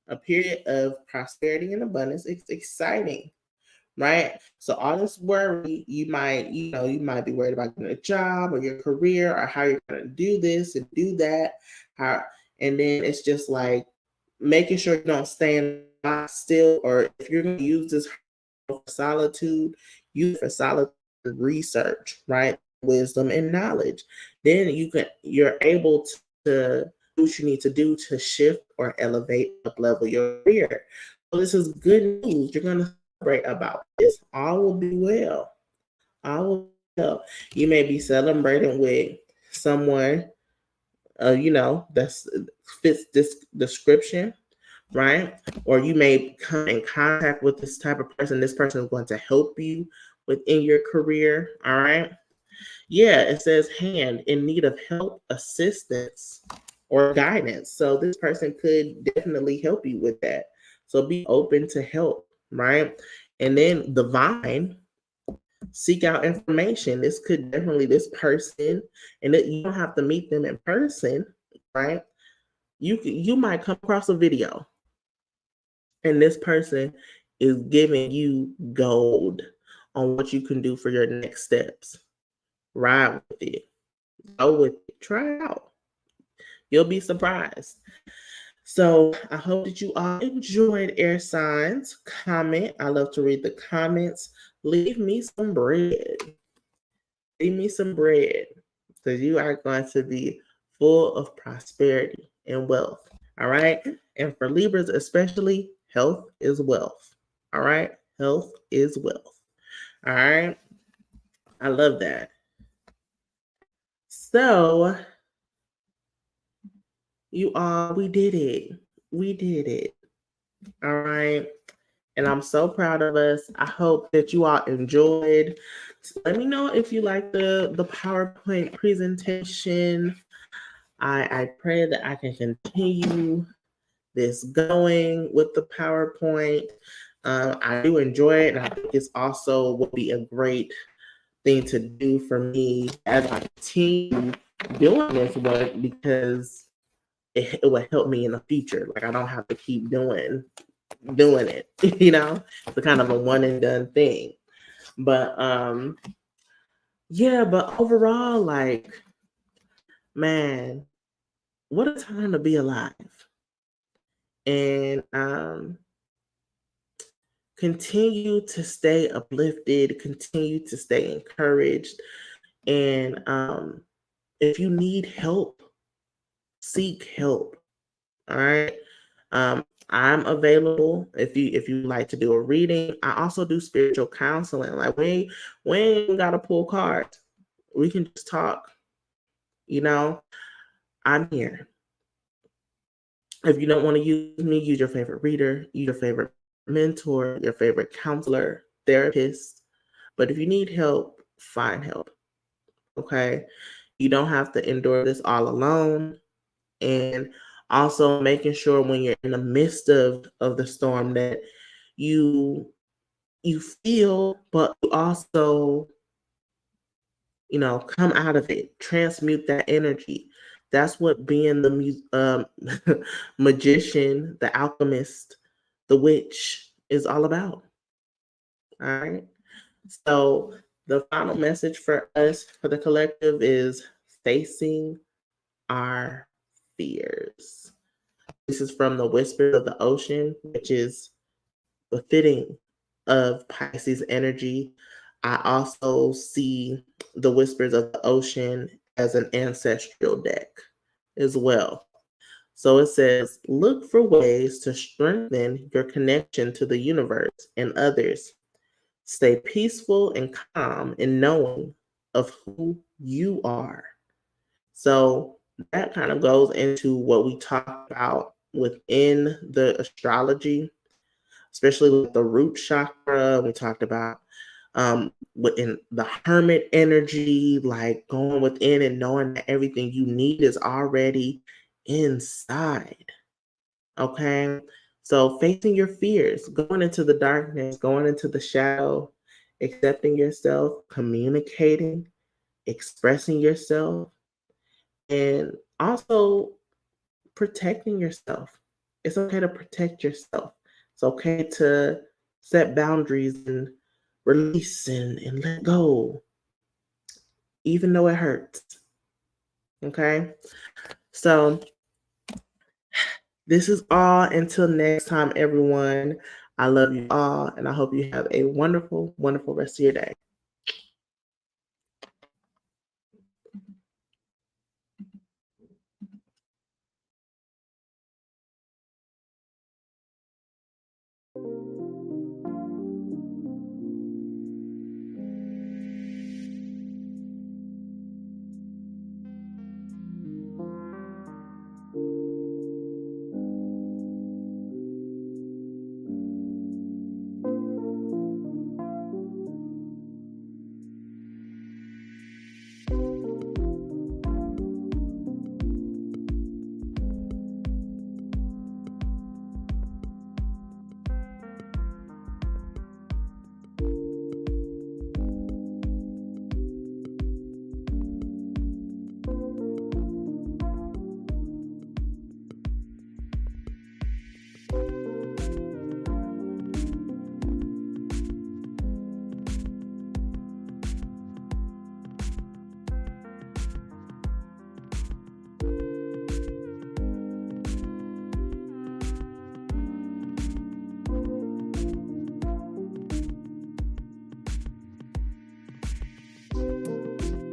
a period of prosperity and abundance. It's exciting, right? So all this worry, you might be worried about getting a job or your career or how you're going to do this and do that. And then it's just like making sure you don't stay still, or if you're going to use this for solitude, use for solitude research, right? Wisdom and knowledge. Then you're able to do what you need to do to shift or elevate, up level your career. So this is good news. You're gonna celebrate about this. All will be well. All will be well. You may be celebrating with someone, that fits this description, right? Or you may come in contact with this type of person. This person is going to help you within your career. All right. Yeah, it says hand in need of help, assistance, or guidance. So this person could definitely help you with that. So be open to help, right? And then the vine, seek out information. This could definitely, this person, and you don't have to meet them in person, right? You might come across a video and this person is giving you gold on what you can do for your next steps. Ride with it. Go with it. Try it out. You'll be surprised. So I hope that you all enjoyed air signs. Comment. I love to read the comments. Leave me some bread. Leave me some bread, because you are going to be full of prosperity and wealth. All right. And for Libras, especially, health is wealth. All right. Health is wealth. All right. I love that. So, you all, we did it. We did it. All right. And I'm so proud of us. I hope that you all enjoyed So let me know if you like the PowerPoint presentation. I pray that I can continue this going with the PowerPoint. I do enjoy it, and I think it's also will be a great thing to do for me as I continue doing this work, because it will help me in the future. Like, I don't have to keep doing it, It's kind of a one and done thing. But yeah, but overall, like, man, what a time to be alive. And continue to stay uplifted, continue to stay encouraged. And if you need help, seek help. All right. I'm available if you like to do a reading. I also do spiritual counseling. Like, we ain't gotta pull cards. We can just talk. I'm here. If you don't want to use me, use your favorite reader, use your favorite mentor, your favorite counselor, therapist. But if you need help, find help. Okay. You don't have to endure this all alone. And also making sure when you're in the midst of the storm that you feel, but you also, come out of it, transmute that energy. That's what being the magician, the alchemist, the witch is all about. All right. So the final message for us, for the collective, is facing our fears. This is from the Whispers of the Ocean, which is befitting of Pisces energy. I also see the Whispers of the Ocean as an ancestral deck as well. So it says, look for ways to strengthen your connection to the universe and others. Stay peaceful and calm in knowing of who you are. So that kind of goes into what we talk about within the astrology, especially with the root chakra. We talked about within the hermit energy, like going within and knowing that everything you need is already inside. Okay. So facing your fears, going into the darkness, going into the shadow, accepting yourself, communicating, expressing yourself, and also protecting yourself. It's okay to protect yourself. It's okay to set boundaries and release and let go, even though it hurts. Okay. So this is all until next time, everyone. I love you all, and I hope you have a wonderful, wonderful rest of your day.